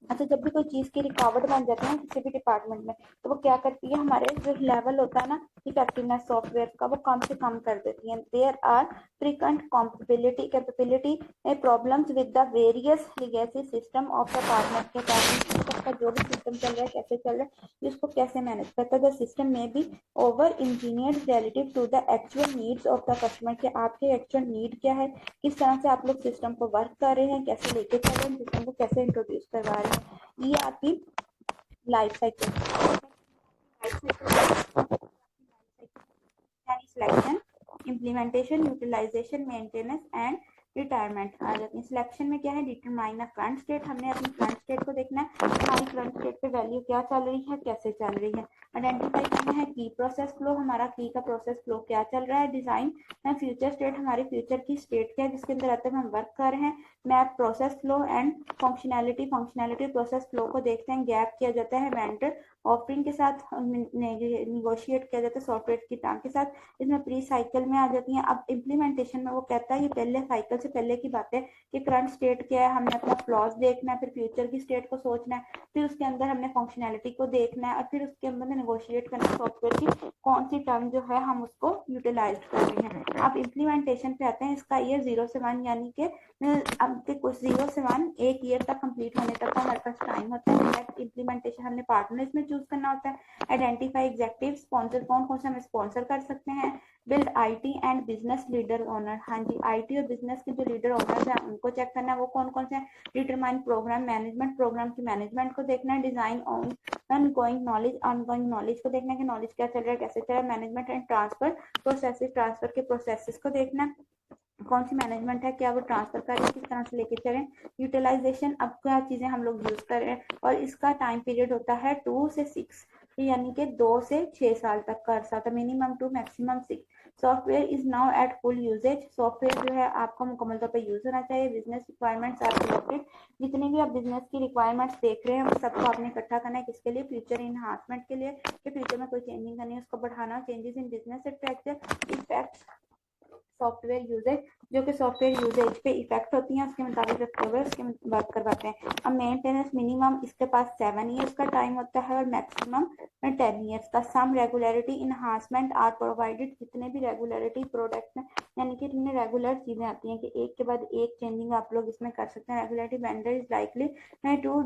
अच्छा, जब भी कोई चीज की रुकावट बन जाती है किसी भी डिपार्टमेंट में, तो वो क्या करती है, हमारे जो लेवल होता है ना इफेक्टिवनेस सॉफ्टवेयर का, वो कम से कम कर देती है। There are frequent capability problems with the various legacy system of the partner के पास। का जो भी सिस्टम चल रहा है कैसे चल रहा है उसको कैसे मैनेज करता है। द सिस्टम में भी over engineered relative to the actual needs of the customer. के आपके एक्चुअल नीड क्या है, किस तरह से आप लोग सिस्टम को वर्क कर रहे हैं, कैसे लेके चल रहे हैं, सिस्टम को कैसे इंट्रोड्यूस करवा रहे हैं। ये आपकी life cycle selection, implementation, utilisation, maintenance and retirement आ जाती है। सिलेक्शन में क्या है, डिटरमाइन अ करंट स्टेट। हमने अपनी करंट स्टेट को देखना है, हमारी करंट स्टेट पे वैल्यू क्या चल रही है, कैसे चल रही है। आइडेंटिफाई करना है की प्रोसेस फ्लो, हमारा की का प्रोसेस फ्लो क्या चल रहा है। डिजाइन है फ्यूचर स्टेट, हमारी फ्यूचर की स्टेट क्या है जिसके अंदर आते हम वर्क कर रहे हैं। Map process flow and functionality process flow को देखते हैं। गैप किया जाता है वेंडर ऑफरिंग के साथ, निगोशिएट किया जाता है सॉफ्टवेयर की टाइम के साथ। इसमें प्री साइकिल में आ जाती हैं। अब इम्प्लीमेंटेशन में वो कहता है ये पहले साइकिल से पहले की बात है कि करंट स्टेट क्या है, हमने अपना फ्लॉज देखना है, फिर फ्यूचर की स्टेट को सोचना है, फिर उसके अंदर हमने फंक्शनैलिटी को देखना है, और फिर उसके अंदर नेगोशिएट करना है सॉफ्टवेयर की कौन सी टर्म जो है हम उसको यूटिलाइज कर रहे हैं। अब इम्प्लीमेंटेशन पे आते हैं। इसका ईयर 0 से 1 यानी कि अब कुछ 0 से 1 एक ईयर तक कंप्लीट होने तक का हमारे पास टाइम होता है। नेक्स्ट इम्प्लीमेंटेशन हमने पार्टनर्स में चूज करना होता है। आइडेंटिफाई एग्जेक्टिव स्पॉन्सर, कौन कौन से हम स्पॉन्सर कर सकते हैं। Build IT and business leader owner, हाँ जी आईटी और बिजनेस के जो लीडर ऑनर्स हैं उनको चेक करना है वो कौन कौन से हैं। डिटरमाइन प्रोग्राम मैनेजमेंट, प्रोग्राम की मैनेजमेंट को देखना है। डिजाइन ऑनगोइंग नॉलेज को देखना है कि नॉलेज क्या चल रहा है, कैसे चल रहा है। Management and transfer processes, transfer के प्रोसेसेस को देखना है, कौन सी मैनेजमेंट है, क्या वो ट्रांसफर कर रहे हैं, किस तरह से लेके चलें। यूटिलाइजेशन, अब क्या चीजें हम लोग यूज कर रहे हैं, और इसका टाइम पीरियड होता है 2 से 6, यानी कि 2 से 6 साल तक का अर्सा था, minimum 2 maximum 6। Software is now at full usage, software जो है आपका मुकम्मल तौर पर यूज होना चाहिए। बिजनेस रिक्वायरमेंट्स आर कलेक्टेड, जितने भी आप बिजनेस की रिक्वायरमेंट्स देख रहे हैं वो सबको आपने इकट्ठा करना है, किसके लिए, फ्यूचर इनहांसमेंट के लिए, कि फ्यूचर में कोई चेंजिंग करनी है उसको बढ़ाना। Changes in business effect software usage, जो कि सॉफ्टवेयर यूजेज पे इफेक्ट होती हैं उसके मुताबिक रखते हुए उसकी बात करवाते हैं। अब मेंटेनेंस मिनिमम इसके पास 7 ईयर्स का टाइम होता है और मैक्सिमम 10 ईयर्स का। सम रेगुलरिटी इनहांसमेंट आर प्रोवाइडेड, जितने भी रेगुलरिटी प्रोडक्ट में, यानी कि इतने रेगुलर चीजें आती हैं कि एक के बाद एक चेंजिंग आप लोग इसमें कर सकते हैं। Regularity vendor is likely to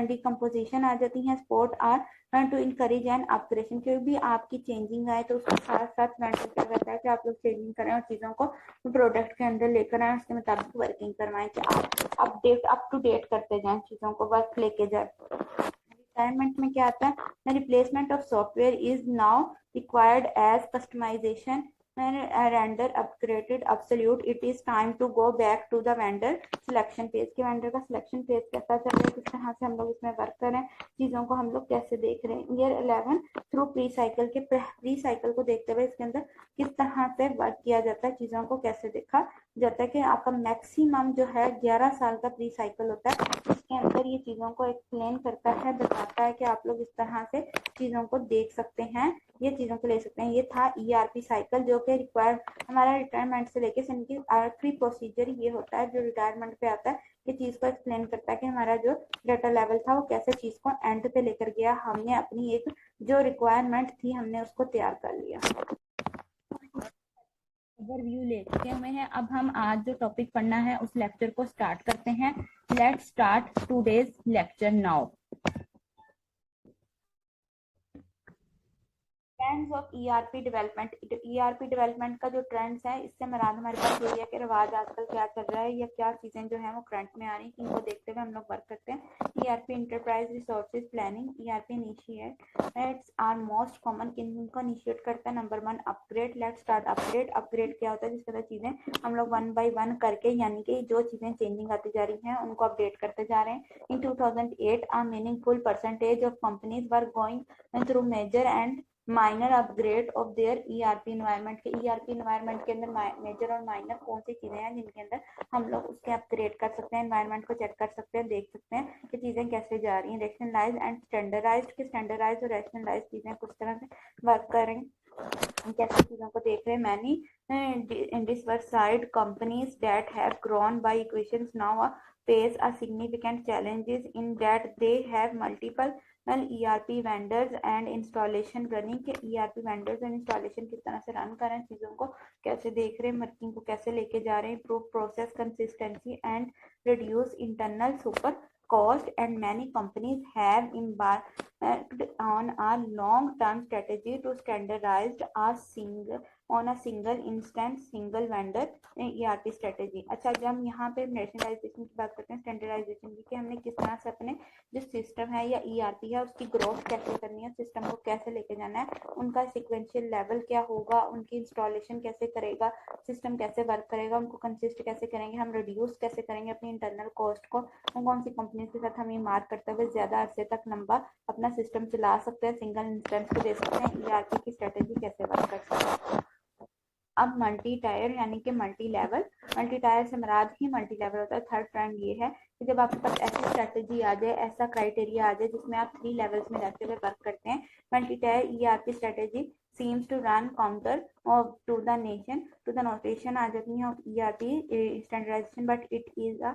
decomposition आ जाती है। Sport are to encourage and upgradation, कोई भी आपकी चेंजिंग आए तो उसके साथ साथ वेंडर क्या करता है कि आप लोग चेंजिंग करें और चीजों को प्रोडक्ट के अंदर लेकर आए, उसके मुताबिक वर्किंग करवाएं, कि आप अपडेट अप टू डेट करते जाएं चीजों को, वर्क लेके जाए। रिटायरमेंट में क्या आता है, the replacement of software is now required as customization render upgraded absolute, it is time to go back to the vendor selection phase, कि वेंडर का सिलेक्शन फेज कैसा चल रहा है, किस तरह से हम लोग इसमें वर्क कर रहे हैं, चीजों को हम लोग कैसे देख रहे हैं। ईयर 11 थ्रू प्री साइकिल, के प्री साइकिल को देखते हुए इसके अंदर किस तरह से वर्क किया जाता है, चीजों को कैसे देखा जाता है। कि आपका मैक्सिमम जो है 11 साल का प्री साइकिल होता है, इसके अंदर ये चीजों को एक्सप्लेन करता है, बताता है कि आप लोग इस तरह से चीजों को देख सकते हैं, ये चीजों को ले सकते हैं। ये था ईआरपी साइकिल जो कि रिक्वायर्ड हमारा रिटायरमेंट से लेके की आखिरी प्रोसीजर ये होता है जो रिटायरमेंट पे आता है। ये चीज को एक्सप्लेन करता है कि हमारा जो डाटा लेवल था वो कैसे चीज को एंड पे लेकर गया, हमने अपनी एक जो रिक्वायरमेंट थी हमने उसको तैयार कर लिया। ओवरव्यू ले चुके हुए हैं, अब हम आज जो टॉपिक पढ़ना है उस लेक्चर को स्टार्ट करते हैं। Let's start today's lecture now. Trends of ERP development, ERP development का जो ट्रेंड्स है इससे मराद हमारे पास यही है कि रिवाज आजकल क्या चल रहा है या क्या चीजें जो है वो करंट में आ रही हैं, इनको देखते हुए हम लोग वर्क करते हैं। ERP enterprise resources planning, ERP initiates are most common, किनको इनिशिएट करता है। Number 1 upgrade, let's start upgrade. Upgrade क्या होता है, जिसके अंदर चीजें हम लोग 1 by 1 करके, यानी कि जो चीजें चेंजिंग आती जा रही हैं उनको अपडेट करते जा रहे हैं। इन 2008 a meaningful percentage of companies were going through major and minor upgrade of their ERP environment, के ईआरपी इन्वायरमेंट के अंदर मेजर और माइनर कौन सी चीजें हैं जिनके अंदर हम लोग उसके अपग्रेड कर सकते हैं, एनवायरमेंट को चेक कर सकते हैं, देख सकते हैं कि चीजें कैसे जा रही हैं। रैशनलाइज एंड स्टैंडर्डाइज्ड, के स्टैंडर्डाइज और रैशनलाइज चीजें कुछ तरह से वर्क करें, कैसे चीजों को देख रहे हैं। Many diversified companies that have grown by equations now face a significant challenges in that they have multiple ERP vendors and installation running, के ERP vendors and installation किस तरह से रन कर रहे हैं, चीजों को कैसे देख रहे हैं, वर्किंग को कैसे लेके जा रहे हैं। improve process consistency and reduce internal super cost, and many companies have embarked on a long term strategy to standardize on a single instance single vendor ERP strategy। अच्छा, जब हम यहाँ पे नेशनलाइजेशन की बात करते हैं, स्टैंडर्डाइजेशन की, कि हमने किस तरह से अपने जो सिस्टम है या ERP है उसकी ग्रोथ कैसे करनी है, सिस्टम को कैसे लेके जाना है, उनका सिक्वेंशियल लेवल क्या होगा, उनकी इंस्टॉलेशन कैसे करेगा, सिस्टम कैसे वर्क करेगा, उनको कंसिस्ट कैसे करेंगे, हम रिड्यूस कैसे करेंगे अपनी इंटरनल कॉस्ट को, कौन सी कंपनी के साथ हम ये मार्क करते हुए ज्यादा अरसे तक लंबा अपना सिस्टम चला सकते हैं, सिंगल इंस्टेंस को दे सकते हैं, ERP की स्ट्रेटेजी कैसे वर्क कर सकते हैं। अब मल्टी टायर यानी कि मल्टी लेवल, मल्टी टायर से मराद ही मल्टी लेवल होता है। थर्ड ट्रेंड ये है कि जब आपके पास ऐसी स्ट्रेटेजी आ जाए, ऐसा क्राइटेरिया आ जाए जिसमें आप 3 लेवल्स में जाते हुए वर्क करते हैं। Multi tier ERP strategy seems to run counter to the notation आ जाती है ERP standardization, but it is a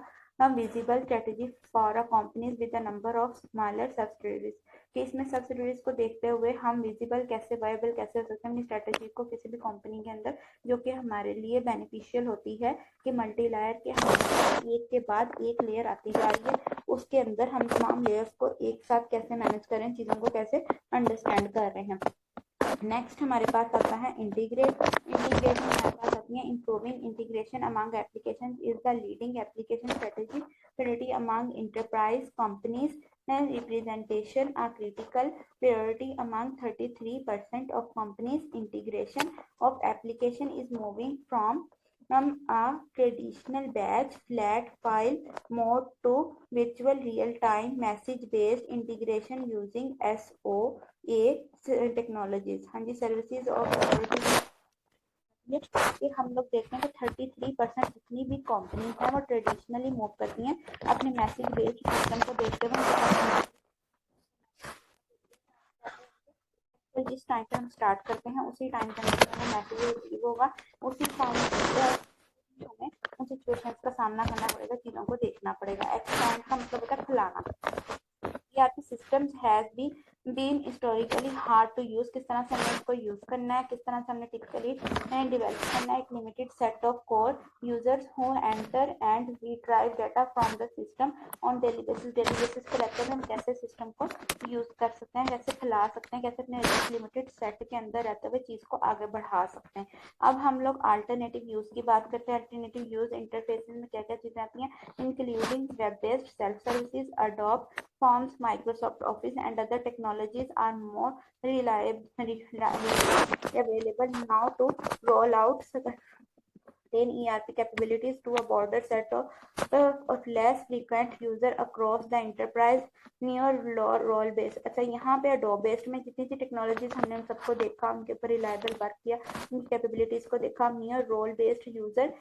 visible strategy for a companies with a number of smaller subsidies, कि इसमें सब्सिडीज को देखते हुए हम विजिबल कैसे, वायबल कैसे हो सकते हैं अपनी स्ट्रेटेजी को किसी भी कंपनी के अंदर, जो कि हमारे लिए बेनिफिशियल होती है, कि मल्टीलायर के हम एक के बाद एक लेयर आती जा रही है, उसके अंदर हम तमाम लेयर्स को एक साथ कैसे मैनेज करें, चीज़ों को कैसे अंडरस्टैंड कर रहे हैं। नेक्स्ट हमारे पास आता है इंटीग्रेट। इंटीग्रेशन हमारे पास आती है improving integration among application is the leading application strategy among enterprise companies, and representation are critical priority among 33% of companies. Integration of application is moving from a traditional batch flat file mode to virtual real-time message-based integration using SOA technologies. हाँ जी, services और ये हम लोग देखते हैं कि 33% जितनी भी कंपनीज हैं वो ट्रेडिशनली मूव करती हैं अपने मैसेज बेस्ड सिस्टम को देखते हुए। जिस टाइम पे हम स्टार्ट करते हैं उसी टाइम पे हमें मैसेज रिसीव होगा, उसी टाइम हमें उन सिचुएशंस का सामना करना पड़ेगा, चीज़ों को देखना पड़ेगा। एक्सपैंड का मतलब होता है फैलाना। ERP systems has been historically hard to use, किस तरह से हमें इसको यूज करना है, किस तरह से हमने टिपिकली डेवलप करना है। एक limited set of core users who enter and retrieve data from the system on daily basis पे रहते हुए हम कैसे सिस्टम को यूज कर सकते हैं, कैसे फैला सकते हैं, कैसे अपने लिमिटेड सेट के अंदर रहते हुए चीज को आगे बढ़ा सकते हैं। अब हम लोग अल्टरनेटिव यूज की बात करते हैं। अल्टरनेटिव यूज इंटरफेसेस में क्या क्या चीजें आती हैं, including web based self services, Adobe Forms, Microsoft Office and other technologies are more available now to roll out then ERP capabilities to a broader set of less frequent user across the enterprise near role based। अच्छा, यहाँ पे Adobe based में जितनी सी technologies हमने उन सबको देखा, उनके ऊपर रिलायबल वर्क किया, उनकी कैपेबिलिटीज को देखा। Near role based user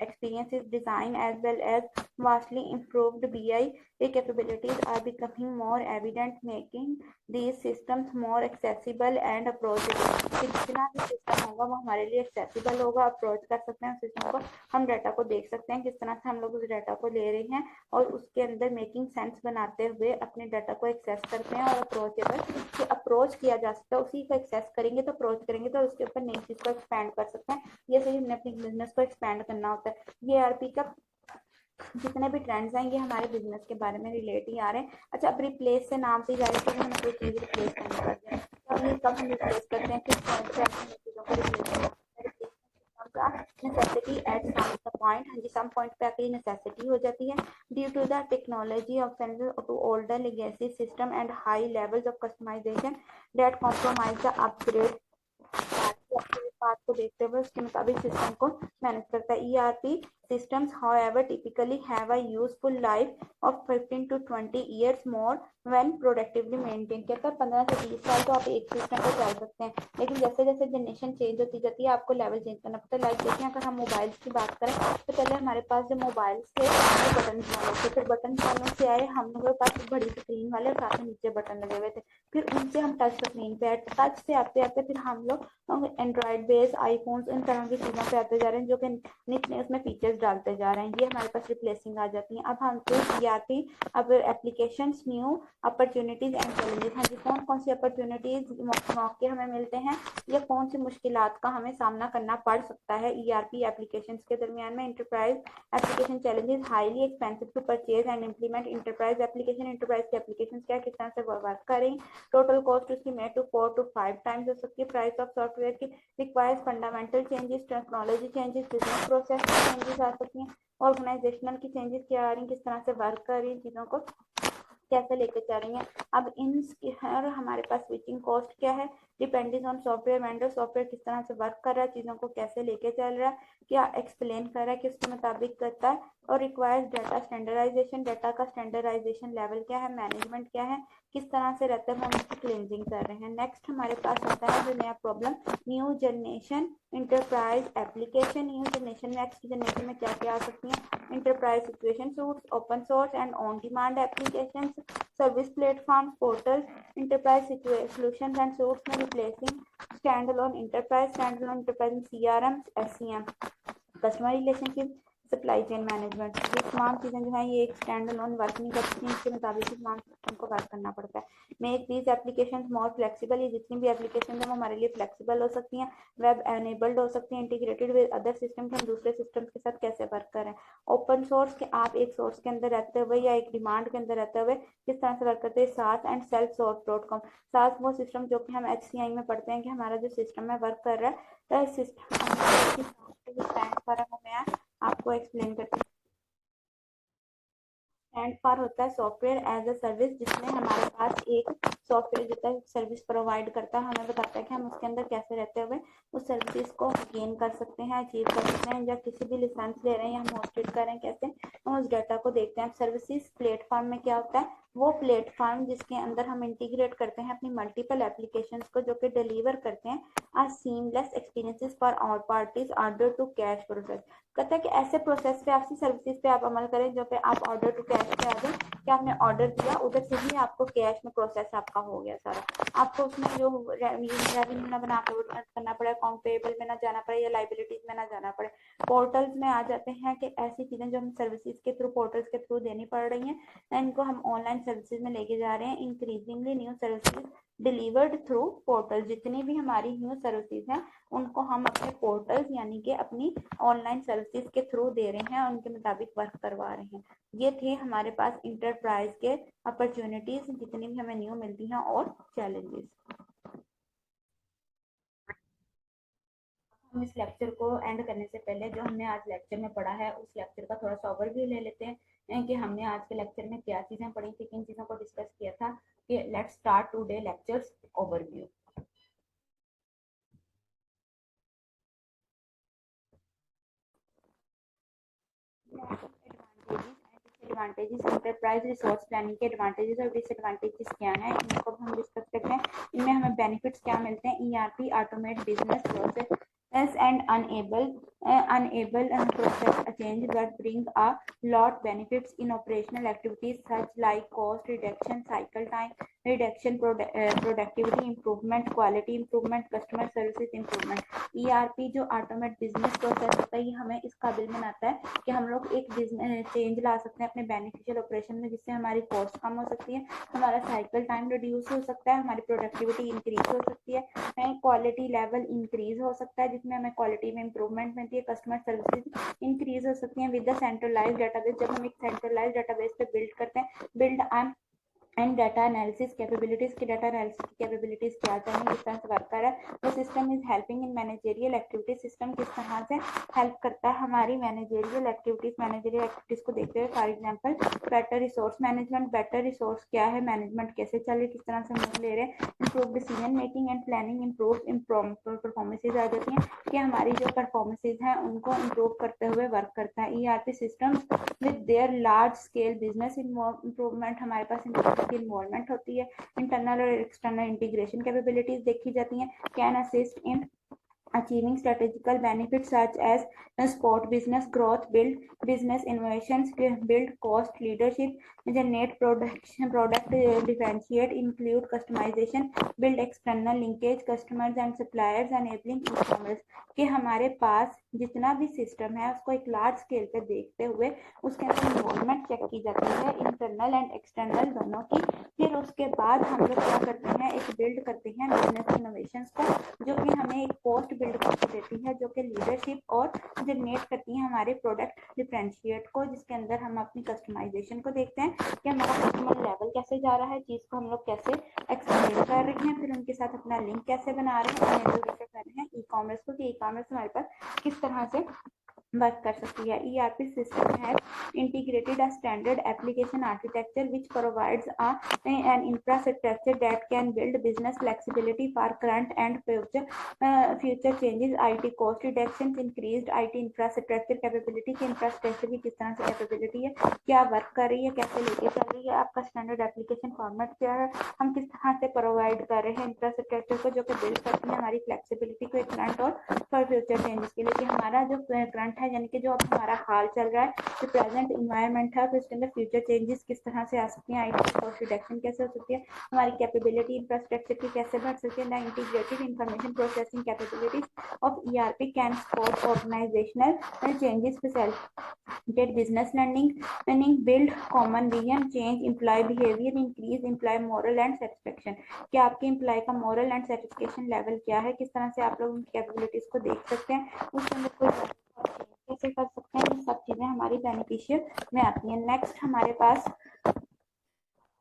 experiences design as well as vastly improved BI capabilities are becoming more evident, making these systems more accessible and approachable। जितना भी सिस्टम होगा वो हमारे लिए एक्सेसिबल होगा, अप्रोच कर सकते हैं सिस्टम को, हम डाटा को देख सकते हैं किस तरह से हम लोग उस डाटा को ले रहे हैं और उसके अंदर मेकिंग सेंस बनाते हुए अपने डाटा को एक्सेस करते हैं। और अप्रोचेबल, अप्रोच किया जा सकता है, उसी को एक्सेस करेंगे तो अप्रोच करेंगे तो उसके ऊपर नई चीज को एक्सपैंड कर सकते हैं। ये सही हमने अपने बिजनेस को एक्सपैंड करना होता है। ये ERP का जितने भी ट्रेंड्स हैं ये हमारे बिजनेस के बारे में रिलेट ही आ रहे हैं। अच्छा, अब रिप्लेस से नाम से जाहिर है कि हम कोई चीज रिप्लेस करना पड़ता है, तो ये कब हम रिप्लेस करते हैं, किस पॉइंट पे अपनी चीजों को रिप्लेस करते हैं। नेसेसिटी एट सम पॉइंट, हाँ जी, सम पॉइंट पे आके नेसेसिटी हो जाती है due to the technology of to older legacy system and high levels of customization that compromise the upgrade part को देखते हुए उसके मुताबिक सिस्टम को मैनेज करता है। ERP systems however typically have a useful life of 15 to 20 years more when productively maintained। कहता है 15 से 20 साल तो आप एक सिस्टम पे चल सकते हैं, लेकिन जैसे जैसे जनरेशन चेंज होती जाती है आपको लेवल चेंज करना पड़ता है। लाइक देखिए, अगर हम मोबाइल्स की बात करें तो पहले हमारे पास जो मोबाइल्स थे वो बटन वाले थे, फिर बटन वालों से आए हम लोगों के पास बड़ी स्क्रीन वाले और साथ में नीचे बटन लगे हुए थे, फिर उनसे हम टच स्क्रीन पे आए, टच से आते आते फिर हम लोग एंड्रॉइड बेस्ड आईफोन्स इन तरह की चीजों पे आते जा रहे हैं जो कि नए उसमें फीचर्स डालते जा रहे हैं। ये हमारे पास रिप्लेसिंग आ जाती है। अब हमको ERP, अब applications, new opportunities and challenges, हाँ जी, कौन कौन सी अपॉर्चुनिटीज मौके हमें मिलते हैं या कौन सी मुश्किलात का हमें सामना करना पड़ सकता है ERP एप्लीकेशंस के दरमियान में। Enterprise application challenges, highly expensive to purchase and implement enterprise application. Enterprise की एप्लीकेशन क्या किस तरह से वर्क करें, टोटल कॉस्ट उसकी में 4 to 5 टाइम्स हो सकती है प्राइस ऑफ सॉफ्टवेयर की। Requires fundamental changes, technology changes, business process changes आ सकती हैं, ऑर्गेनाइजेशनल की चेंजेस क्या आ रही हैं, किस तरह से वर्क कर रही हैं, चीजों को कैसे लेके जा रही हैं। अब इन और हमारे पास स्विचिंग कॉस्ट क्या है, depending on software vendor, software किस तरह से वर्क कर रहा है, चीजों को कैसे लेके चल रहा है, क्या एक्सप्लेन कर रहा है, किसके मुताबिक करता है। और रिक्वायर्स डाटा स्टैंडर्डाइजेशन, डाटा का स्टैंडर्डाइजेशन लेवल क्या है, मैनेजमेंट क्या है, किस तरह से रहता है, हम उसकी क्लिनजिंग कर रहे हैं। नेक्स्ट हमारे पास आता है जो नया problem, new generation enterprise application. New generation में, नेक्स्ट जनरेशन में क्या क्या आ सकती हैं, enterprise situation suits, open source and on demand application, service platform, portal, enterprise solutions and suits में रिप्लेसिंग स्टैंड अलोन इंटरप्राइज में CRM, SCM, customer relationship, supply chain management, ये तमाम चीज़ें जो है ये एक स्टैंड अलोन वर्क नहीं करती हैं, इसके मुताबिक तमाम सिस्टम को वर्क करना पड़ता है। Make these application more flexible, ये जितनी भी एप्लीकेशन है वो हमारे लिए फ्लेक्सिबल हो सकती हैं, वेब एनेबल्ड हो सकती हैं, इंटीग्रेटेड विद अदर सिस्टम, हम दूसरे सिस्टम के साथ कैसे वर्क करें। ओपन सोर्स के आप एक सोर्स के अंदर रहते हुए या एक डिमांड के अंदर रहते हुए किस तरह से वर्क करते हैं। सास एंड सेल्फ सोर्स .com, सास वो सिस्टम जो कि हम HCI में पढ़ते हैं कि हमारा जो सिस्टम है वर्क कर रहा है, सिस्टम पर मैं आपको एक्सप्लेन करती हूँ। स्टैंड फॉर होता है सॉफ्टवेयर एज अ सर्विस, जिसमें हमारे पास एक सॉफ्टवेयर जो है सर्विस प्रोवाइड करता है, हमें बताता है कि हम उसके अंदर कैसे रहते हुए उस सर्विस को गेन कर सकते हैं, अचीव कर सकते हैं, या किसी भी लाइसेंस ले रहे हैं या हम होस्टेड कर रहे हैं कैसे हम उस डाटा को देखते हैं। सर्विसेज प्लेटफॉर्म में क्या होता है, वो प्लेटफॉर्म जिसके अंदर हम इंटीग्रेट करते हैं अपनी मल्टीपल एप्लीकेशंस को, जो कि डिलीवर करते हैं a seamless experiences for all parties order to cash process. कहता है कि ऐसे प्रोसेस पे ऐसी सर्विसेज पे आप अमल करें जो पे आप ऑर्डर टू कैश पे आ जाए, कि आपने ऑर्डर दिया उधर से ही आपको कैश में प्रोसेस आपका हो गया सारा, आपको उसमें जो रेवेन्यू ना बना करना पड़े, अकाउंट पेबल में ना जाना पड़े या लाइबिलिटीज में ना जाना पड़े। पोर्टल्स में आ जाते हैं कि ऐसी चीजें जो हम सर्विसेज के थ्रू पोर्टल्स के थ्रू देनी पड़ रही हैं, इनको हम ऑनलाइन सर्विसेज में लेके जा रहे हैं। Increasingly new services delivered through portal, जितनी भी हमारी न्यू सर्विसेज हैं उनको हम अपने पोर्टल्स यानी कि अपनी ऑनलाइन सर्विसेज के थ्रू दे रहे हैं और उनके मुताबिक वर्क करवा रहे हैं। ये थे हमारे पास इंटरप्राइज के अपॉर्चुनिटीज जितनी भी हमें न्यू मिलती हैं और चैलेंजेस। हम इस लेक्चर को एंड करने से पहले जो हमने आज लेक्चर में पढ़ा है उस लेक्चर का थोड़ा सा ओवरव्यू ले लेते हैं कि हमने आज के लेक्चर में क्या चीजें पढ़ी थी, किन चीजों को डिस्कस किया था। कि let's start today lectures overview. Advantages, enterprise resource planning के एडवांटेजेस और डिसएडवांटेजेस क्या हैं, इनको हम डिस्कस करते हैं। इनमें हमें बेनिफिट्स क्या मिलते हैं। ERP automate business process and enable process a change that bring a lot benefits in operational activities such like cost reduction, cycle time reduction, productivity improvement, quality improvement, customer services improvement। ERP जो automate business process होता है, ये हमें इस काबिल बनाता है कि हम लोग एक चेंज ला सकते हैं अपने बेनिफिशियल ऑपरेशन में, जिससे हमारी कॉस्ट कम हो सकती है, हमारा साइकिल टाइम रिड्यूस हो सकता है, हमारी प्रोडक्टिविटी इंक्रीज हो सकती है, क्वालिटी लेवल इंक्रीज हो सकता है जिसमें हमें क्वालिटी में इंप्रूवमेंट मिलती है, कस्टमर सर्विसेज इंक्रीज हो सकती हैं विद द सेंट्रलाइज डाटाबेस। जब हम एक सेंट्रलाइज डाटाबेस पे बिल्ड करते हैं, build on and data analysis capabilities की, डाटा एनालिसिस की कैपेबिलिटीज क्या चाहिए, किस तरह से वर्क कर रहा है वो system is helping in managerial activities. System किस तरह से हेल्प करता है हमारी मैनेजेरियल एक्टिविटीज को देखते हुए। For example better resource management, better resource क्या है, मैनेजमेंट कैसे चल रही है, किस तरह से मूव ले रहे हैं। Improve decision making and planning, improve performances आ जाती हैं कि हमारी जो परफॉर्मेंसेज हैं उनको इंप्रूव करते हुए वर्क करता है। ERP systems with their large scale business improvement, हमारे पास की इन्वॉल्वमेंट होती है। इंटरनल और एक्सटर्नल इंटीग्रेशन कैपेबिलिटीज देखी जाती हैं। Can assist in achieving strategical benefits such as support business growth, build business innovations, build cost leadership, generate product differentiate, include customization, build external linkage, customers and suppliers, enabling e-commerce। कि हमारे पास जितना भी system है उसको एक large scale पे देखते हुए उसके अंदर इन्वॉल्वमेंट चेक की जाती है, इंटरनल एंड एक्सटर्नल दोनों की। फिर उसके बाद हम लोग क्या करते हैं, एक बिल्ड करते हैं बिजनेस इनोवेशंस को, जो कि हमें एक पोस्ट बिल्ड करके देती है, जो कि लीडरशिप और जनरेट करती है हमारे प्रोडक्ट डिफरेंशिएट को, जिसके अंदर हम अपनी कस्टमाइजेशन को देखते हैं कि हमारा कस्टमर लेवल कैसे जा रहा है, चीज को हम लोग कैसे एक्सप्लेन कर रहे हैं, फिर उनके साथ अपना लिंक कैसे बना रहे हैं, एनेबल कैसे कर रहे हैं ई कॉमर्स को, कि ई कॉमर्स हमारे पास किस तरह से वर्क कर सकती है। ERP system has integrated a standard application architecture which provides an infrastructure that can build business flexibility for current and future changes। IT cost reductions, increased IT infrastructure capability, की infrastructure की किस तरह से capability है, क्या work कर रही है, कैसे लेके चल रही है, आपका स्टैंडर्ड एप्लीकेशन फॉर्मेट क्या है, हम किस तरह से प्रोवाइड कर रहे हैं इंफ्रास्ट्रक्चर को, जो कि बिल्ड करती है हमारी फ्लेक्सिबिलिटी को करंट और फॉर फ्यूचर चेंजेस के लिए, कि हमारा जो करंट है, यानी कि जो अब हमारा हाल चल रहा है, जो प्रेजेंट इन्वायरमेंट है, फिर उसके अंदर फ्यूचर चेंजेस किस तरह से आ सकती हैं, आईटी कॉस्ट रिडक्शन कैसे हो सकती है, हमारी कैपेबिलिटी इंफ्रास्ट्रक्चर की कैसे बढ़ सकती है, the integrated information processing capabilities of ERP can support organizational changes facilitate business learning, build common vision, change employee behavior, increase employee moral and satisfaction। क्या आपके एम्प्लॉय का मोरल एंड सेटिस्फेक्शन लेवल क्या है, किस तरह से आप लोग उनकी कैपेबिलिटीज को देख सकते हैं, उसके अंदर कोई कैसे कर सकते हैं, ये सब चीजें हमारी बेनिफिशियल में आती है। नेक्स्ट हमारे पास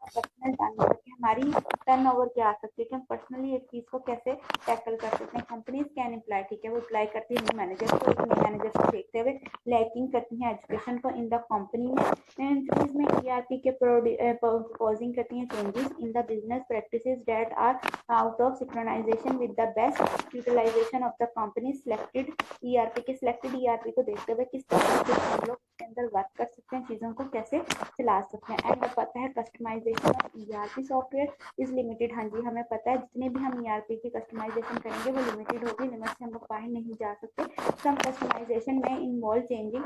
पर्सनल टर्नओवर की हमारी टर्नओवर क्या आ सकती है कि हम पर्सनली एक चीज को कैसे टैकल कर सकते हैं। कंपनीज कैन इम्प्लाई, ठीक है, वो अप्लाई करती है मैनेजर को, एक मैनेजर को देखते हुए लैकिंग करती है एजुकेशन को इन द कंपनी में ईआरपी के प्रपोजिंग करती है changes in the business practices that are out of synchronization with the best utilization of the company selected ERP के सिलेक्टेड ईआरपी को देखते हुए किस तरह से हम लोग इसके अंदर वर्क कर सकते हैं, चीजों को कैसे चला सकते हैं। एंड पता है customization ERP software is limited, हाँ जी हमें पता है जितने भी हम ईआरपी की कस्टमाइजेशन करेंगे वो लिमिटेड होगी, लिमिट से हम लोग बाहर नहीं जा सकते। सम कस्टमाइजेशन में involve changing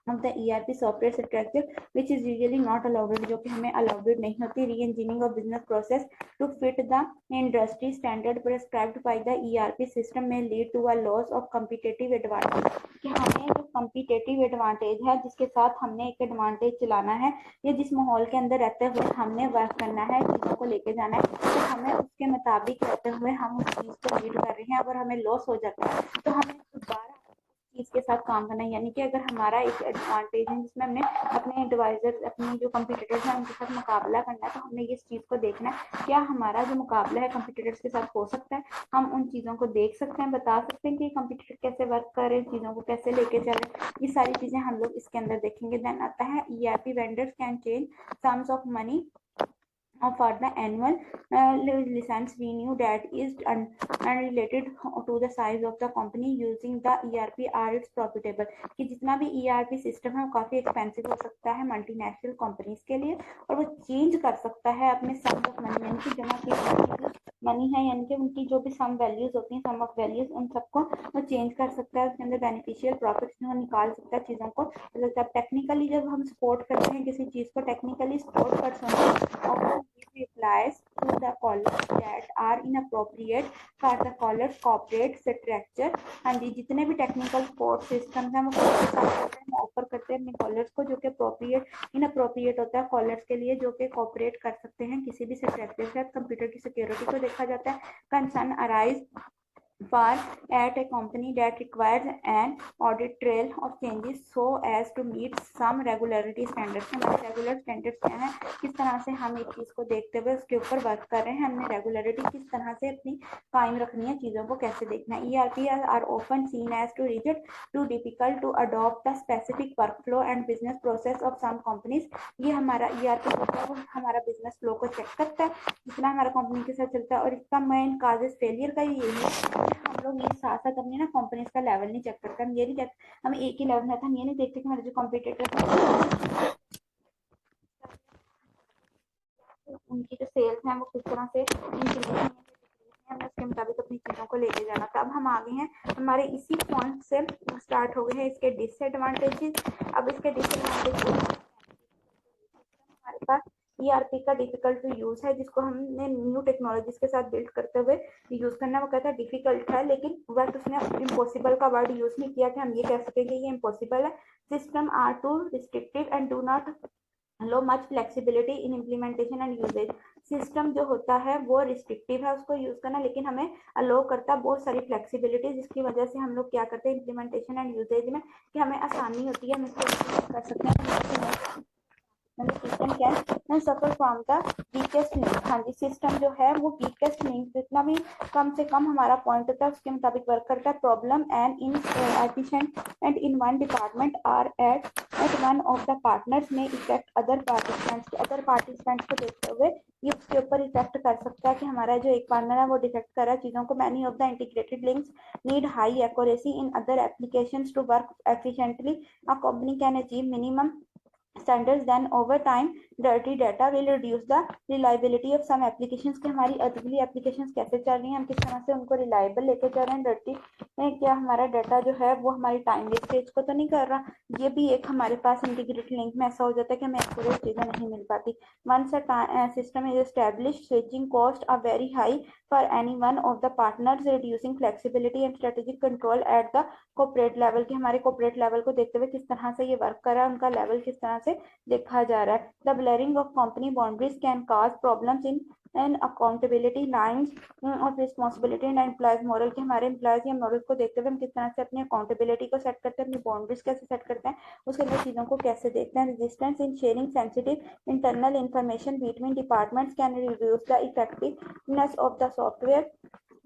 of the ERP software structure which is usually not allowed, जो कि हमें allowed नहीं होती। re-engineering of business process to fit the industry standard prescribed by the ERP system may lead to a loss of competitive advantage, कि हमें जो competitive advantage है जिसके साथ हमने एक advantage चलाना है या जिस माहौल के अंदर रहते हुए हमने वर्क करना है, चीजों को लेके जाना है, तो हमें उसके मुताबिक रहते हुए हम उस चीज को लीड कर रहे हैं, अगर हमें लॉस हो जाता है तो हमें दोबारा चीज के साथ काम करना है। यानी कि अगर हमारा एक एडवांटेज है जिसमें हमने अपने एडवाइजर अपने जो कंपटीटर्स हैं उनके साथ मुकाबला करना है, तो हमने इस चीज को देखना है क्या हमारा जो मुकाबला है कंपटीटर्स के साथ हो सकता है, हम उन चीजों को देख सकते हैं, बता सकते हैं कि कंपटीटर कैसे वर्क कर रहे हैं, चीजों को कैसे लेके चले, ये सारी चीजें हम लोग इसके अंदर देखेंगे। देन आता है ERP vendors can change sums of money for the annual license renew that is unrelated to the size of the company using the ERP are its profitable, कि जितना भी ERP सिस्टम है वो काफी एक्सपेंसिव हो सकता है मल्टीनेशनल कंपनीज के लिए और वो चेंज कर सकता है अपने सम ऑफ मनी, यानी कि जमा की मनी है, यानी कि उनकी जो भी सम वैल्यूज होती हैं, सम ऑफ वैल्यूज, उन सबको वो चेंज कर सकता है, उसके अंदर बेनिफिशियल प्रॉफिट निकाल सकता है चीजों को। टेक्निकली जब हम सपोर्ट करते हैं किसी चीज को, टेक्निकली सपोर्ट कर सकते हैं replies to the columns that are inappropriate for the college corporate structure। हाँ जी, जितने भी टेक्निकल सपोर्ट सिस्टम है वो ऑफर करते हैं अपने कॉलर्स को, जो कि अप्रोप्रिएट इनअप्रोप्रिएट होता है कॉलर्स के लिए, जो कि कॉपरेट कर सकते हैं किसी भी स्ट्रक्चर के साथ। कंप्यूटर की सिक्योरिटी को देखा जाता है। Concern arise for at a company that requires an audit trail of changes so as to meet some regularity standards। हमारे रेगुलर स्टैंडर्ड्स क्या है, किस तरह से हम एक चीज को देखते हुए उसके ऊपर वर्क कर रहे हैं, हमने रेगुलरिटी किस तरह से अपनी कायम रखनी है, चीजों को कैसे देखना है। ERP are often seen as too rigid, too difficult to adopt the specific workflow and business process of some companies। ये हमारा ERP होता है वो हमारा बिजनेस फ्लो को चेक करता है जितना हमारा कंपनी के साथ चलता है, और इसका मेन काजेस फेलियर का यही है हम लोग ये साथ साथ अपने ना कंपनीज का लेवल नहीं चेक करते, हम ये नहीं कहते हम एक ही लेवल में, हम ये नहीं देखते कि हमारे जो कॉम्पिटिटर उनकी जो सेल्स हैं वो किस तरह से हमें उसके मुताबिक अपनी चीजों को लेके जाना था। अब हम आगे हैं हमारे इसी पॉइंट से स्टार्ट हो गए हैं इसके डिसएडवांटेजेस। अब इसके डिसएडवांटेज हमारे पास ERP का डिफिकल्ट टू यूज है, जिसको हमने न्यू टेक्नोलॉजीज के साथ बिल्ड करते हुए यूज करना, वो कहता है डिफिकल्ट है, लेकिन वर्ड उसने इम्पॉसिबल का वर्ड यूज नहीं किया कि हम ये कह सकेंगे ये इम्पॉसिबल है। System are too restrictive and do not low much flexibility in implementation and usage. System जो होता है वो रिस्ट्रिक्टिव है उसको यूज करना, लेकिन हमें अलो करता है बहुत सारी फ्लेक्सिबिलिटी, जिसकी वजह से हम लोग क्या करते हैं इम्प्लीमेंटेशन एंड यूजेज में कि हमें आसानी होती है, हम इसको कर सकते हैं। System can suffer from the weakest link. हाँ जी, सिस्टम जो है वो वीकेस्ट लिंक जितना भी कम से कम हमारा पॉइंट होता है उसके मुताबिक वर्क करता है। Problem and inefficient and in one department or at one of the partners में इफेक्ट अदर पार्टिसिपेंट्स को देखते हुए ये उसके ऊपर इफेक्ट कर सकता है कि हमारा जो एक पार्टनर है वो डिफेक्ट कर रहा है चीजों को। Many of the integrated links need high accuracy in other applications to work efficiently. A company can achieve minimum standards, then over time dirty data will reduce the reliability of some applications। कि हमारी अगली applications कैसे चल रही हैं, हम किस तरह से उनको reliable लेके चल रहे हैं, dirty में क्या हमारा डाटा जो है वो हमारी टाइम वेस्टेज को तो नहीं कर रहा। ये भी एक हमारे पास इंटीग्रेटेड लिंक में ऐसा हो जाता है कि हमें एक्यूरेट चीजें नहीं मिल पाती। once a system is established, switching costs are very high for any one of the partners, reducing flexibility and strategic control at the corporate level। कि हमारे corporate level को देखते हुए किस तरह से ये वर्क कर रहा है, उनका लेवल किस तरह से देखा जा रहा है। The blurring of company boundaries can cause problems in and accountability lines of responsibility and employees moral। के हमारे एम्प्लॉयज या मॉरल्स को देखते हुए हम किस तरह से अपनी अकाउंटेबिलिटी को सेट करते हैं, अपनी बाउंड्रीज कैसे सेट करते हैं, उसके अंदर चीजों को कैसे देखते हैं। Resistance in sharing sensitive internal information between departments can reduce the effectiveness of the software.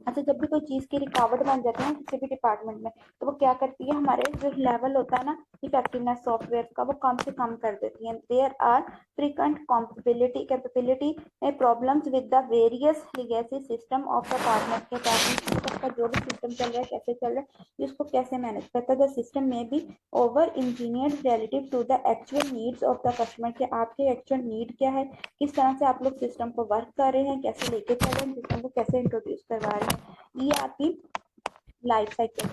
अच्छा, जब भी कोई चीज की रुकावट बन जाती है किसी भी डिपार्टमेंट में, तो वो क्या करती है, हमारे जो लेवल होता है ना इफेक्टिवनेस सॉफ्टवेयर का, वो कम से कम कर देती है। There are frequent capability problems with the various legacy system of the partner. के पार्टनर का जो भी सिस्टम चल रहा है, कैसे चल रहा है, उसको कैसे मैनेज करता है। द सिस्टम में भी over engineered relative to the actual needs of the customer. के आपके एक्चुअल नीड क्या है, किस तरह से आप लोग सिस्टम को वर्क कर रहे हैं, कैसे लेके चल रहे हैं, सिस्टम को कैसे इंट्रोड्यूस करवा रहे हैं। ये आपकी लाइफ साइकिल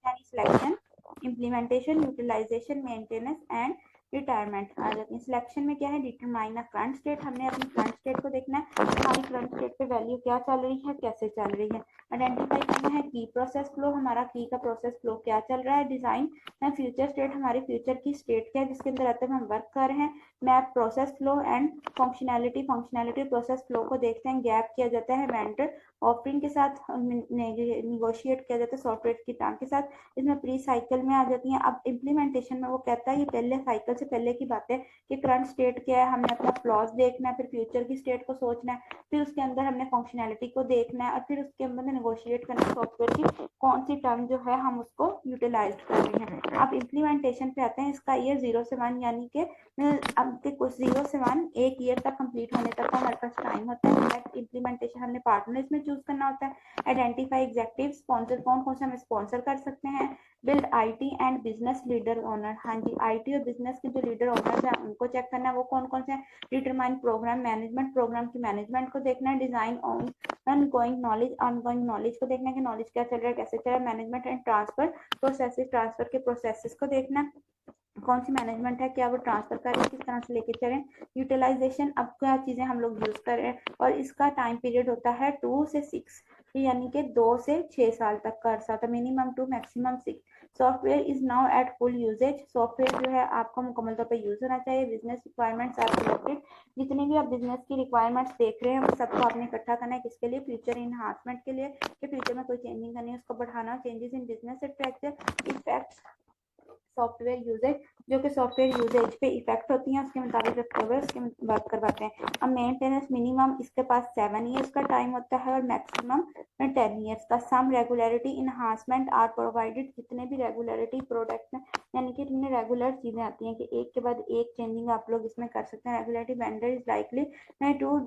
यानी selection, implementation, utilisation, maintenance and retirement आ जाती है। सिलेक्शन में क्या है, डिटरमाइन अ करंट स्टेट। हमने अपनी करंट स्टेट को देखना है, हमारी करंट स्टेट पे वैल्यू क्या चल रही है, कैसे चल रही है। आइडेंटिफाई करना है की प्रोसेस फ्लो, हमारा की का प्रोसेस फ्लो क्या चल रहा है। डिजाइन है फ्यूचर स्टेट, हमारी फ्यूचर की स्टेट क्या है जिसके अंदर रहते हुए हम वर्क कर रहे हैं। Map process flow and functionality process flow को देखते हैं। गैप किया जाता है वेंडर ऑफरिंग के साथ, निगोशिएट किया जाता है सॉफ्टवेयर की टाइम के साथ। इसमें प्री साइकिल में आ जाती हैं। अब इम्प्लीमेंटेशन में वो कहता है ये पहले साइकिल से पहले की बात है कि करंट स्टेट क्या है, हमने अपना फ्लॉज देखना है, फिर फ्यूचर की स्टेट को सोचना है, फिर उसके अंदर हमने फंक्शनैलिटी को देखना है, और फिर उसके अंदर नेगोशिएट करना है सॉफ्टवेयर की कौन सी टर्म जो है हम उसको यूटिलाइज कर रहे हैं। अब इम्प्लीमेंटेशन पे आते हैं। इसका ईयर 0 से 1 यानी कि अब कुछ 0 से 1 एक ईयर तक कंप्लीट होने तक का हमारे पास टाइम होता है। इम्प्लीमेंटेशन हमने पार्टनर इसमें चूज करना होता है। आइडेंटिफाई एग्जेक्टिव स्पॉन्सर, कौन कौन से हम स्पॉन्सर कर सकते हैं। Build IT and business leader owner, हाँ जी, आईटी और बिजनेस के जो लीडर ओनर्स हैं उनको चेक करना है, वो कौन कौन से हैं। डिटरमाइन प्रोग्राम मैनेजमेंट, प्रोग्राम की मैनेजमेंट को देखना है। डिजाइन ऑनगोइंग नॉलेज को देखना है कि नॉलेज क्या चल रहा है, कैसे चल रहा है। Management and transfer processes, transfer के प्रोसेसेस को देखना है, कौन सी मैनेजमेंट है, क्या वो ट्रांसफर कर रहे हैं, किस तरह से लेके चलें। यूटिलाइजेशन, अब क्या चीजें हम लोग यूज कर रहे हैं, और इसका टाइम पीरियड होता है 2 से 6 यानी कि 2 से 6 साल तक का अर्सा होता है, minimum 2 maximum 6। Software is now at full usage, software जो है आपका मुकम्मल तौर पर यूज होना चाहिए। बिजनेस रिक्वायरमेंट्स आर सिलेक्टेड, जितने भी आप बिजनेस की रिक्वायरमेंट्स देख रहे हैं वो सबको आपने इकट्ठा करना है। किसके लिए, फ्यूचर इन्हांसमेंट के लिए, कि फ्यूचर में कोई चेंजिंग करनी है उसको बढ़ाना। Changes in business structure effects software usage, जो कि सॉफ्टवेयर यूजेज पे इफेक्ट होती हैं उसके मुताबिक रखते हुए उसके बात करवाते हैं। अब मेंटेनेंस मिनिमम इसके पास 7 ईयर्स का टाइम होता है और मैक्सिमम 10 ईयर्स का। सम रेगुलरिटी इनहांसमेंट आर प्रोवाइडेड, जितने भी रेगुलरिटी प्रोडक्ट में यानी कि इतने रेगुलर चीजें आती हैं कि एक के बाद एक चेंजिंग आप लोग इसमें कर सकते हैं। Regularity vendor is likely to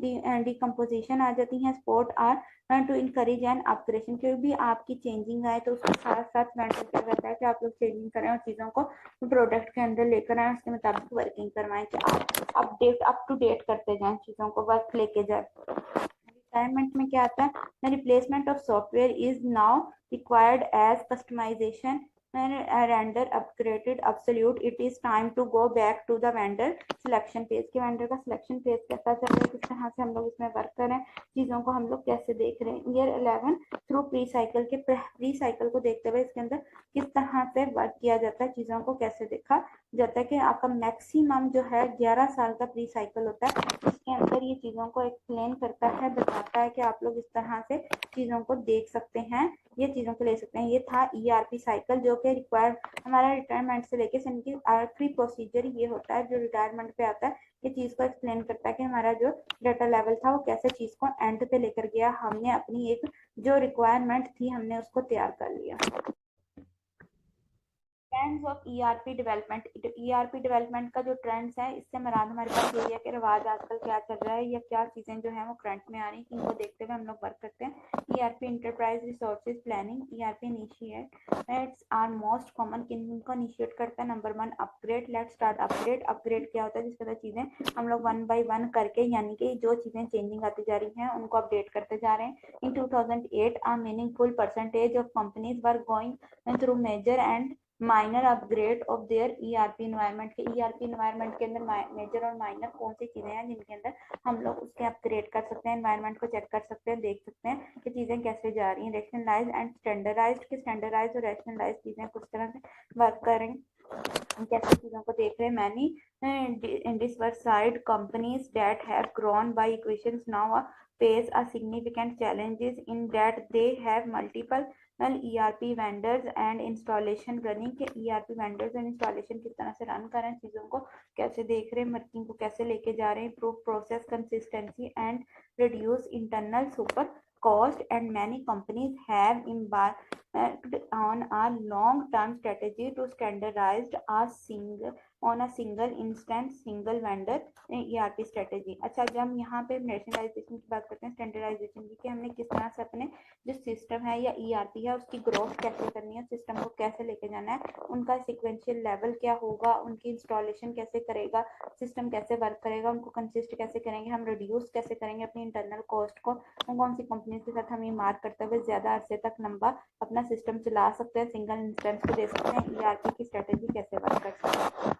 decomposition आ जाती है। Sport are to encourage and upgradation, क्योंकि भी आपकी चेंजिंग आए तो उसके साथ साथ वेंडर क्या करता है कि आप लोग चेंजिंग करें और चीजों को प्रोडक्ट के अंदर लेकर आए, उसके मुताबिक वर्किंग करवाएं कि आप अपडेट अप टू डेट करते जाएं, चीजों को वर्क लेके जाए। रिटायरमेंट में क्या आता है, the replacement of software is now required as customization render upgraded absolute, it is time to go back to the vendor selection phase। के वेंडर का सिलेक्शन फेज कैसा चल रहा है, किस तरह से हम लोग इसमें वर्क कर रहे हैं, चीजों को हम लोग कैसे देख रहे हैं। ईयर 11 थ्रू प्री साइकिल, के प्री साइकिल को देखते हुए इसके अंदर किस तरह से वर्क किया जाता है, चीजों को कैसे देखा जाता है। कि आपका मैक्सिमम जो है 11 साल का प्री साइकिल होता है, इसके अंदर ये चीजों को एक्सप्लेन करता है, बताता है कि आप लोग इस तरह से चीजों को देख सकते हैं, ये चीजों को ले सकते हैं। ये था ईआरपी साइकिल, जो कि रिक्वायर्ड हमारा रिटायरमेंट से लेके इनकी आखिरी प्रोसीजर ये होता है जो रिटायरमेंट पे आता है। ये चीज को एक्सप्लेन करता है कि हमारा जो डाटा लेवल था वो कैसे चीज को एंड पे लेकर गया, हमने अपनी एक जो रिक्वायरमेंट थी हमने उसको तैयार कर लिया। Trends of ERP development. ERP development का जो ट्रेंड्स है, इससे मराद हमारे पास यही है कि रिवाज आजकल क्या चल रहा है या क्या चीजें जो है वो करंट में आ रही हैं, इनको देखते हुए हम लोग वर्क करते हैं। ERP enterprise resources planning, ERP initiates are most common, किनको इनिशिएट करता है? Number 1 upgrade. Let start upgrade. Upgrade क्या होता है? जिसके अंदर चीजें हम लोग 1 by 1 करके, यानी कि जो चीजें चेंजिंग आती जा रही हैं उनको अपडेट करते जा रहे हैं। इन 2008 a meaningful percentage of companies were going through major and minor upgrade of their ERP environment. के ईआरपी इन्वायरमेंट के अंदर मेजर और माइनर कौन सी चीजें हैं जिनके अंदर हम लोग उसके अपग्रेड कर सकते हैं, एनवायरमेंट को चेक कर सकते हैं, देख सकते हैं कि चीजें कैसे जा रही हैं। रैशनलाइज एंड स्टैंडर्डाइज्ड, की स्टैंडर्डाइज और रैशनलाइज चीजें कुछ तरह से वर्क करें, कैसे चीजों को देख रहे हैं। Many diversified companies that have grown by equations now face a significant challenges in that they have multiple ERP vendors and installation running, के ERP vendors and installation किस तरह से रन कर रहे हैं, चीजों को कैसे देख रहे हैं, वर्किंग को कैसे लेके जा रहे हैं, improve process consistency and reduce internal super cost, and many companies have embarked on a long term strategy to standardize on a single instance single vendor ERP strategy। अच्छा, जब हम यहाँ पे नेशनलाइजेशन की बात करते हैं, स्टैंडर्डाइजेशन की, कि हमने किस तरह से अपने जो सिस्टम है या ERP है उसकी ग्रोथ कैसे करनी है, सिस्टम को कैसे लेके जाना है, उनका सिक्वेंशियल लेवल क्या होगा, उनकी इंस्टॉलेशन कैसे करेगा, सिस्टम कैसे वर्क करेगा, उनको कंसिस्ट कैसे करेंगे, हम रिड्यूस कैसे करेंगे अपनी इंटरनल कॉस्ट को, कौन सी कंपनी के साथ हम ये मार्क करते हुए ज्यादा अरसे तक लंबा अपना सिस्टम चला सकते हैं, सिंगल इंस्टेंस को दे सकते हैं, ERP की स्ट्रेटेजी कैसे वर्क कर सकते हैं।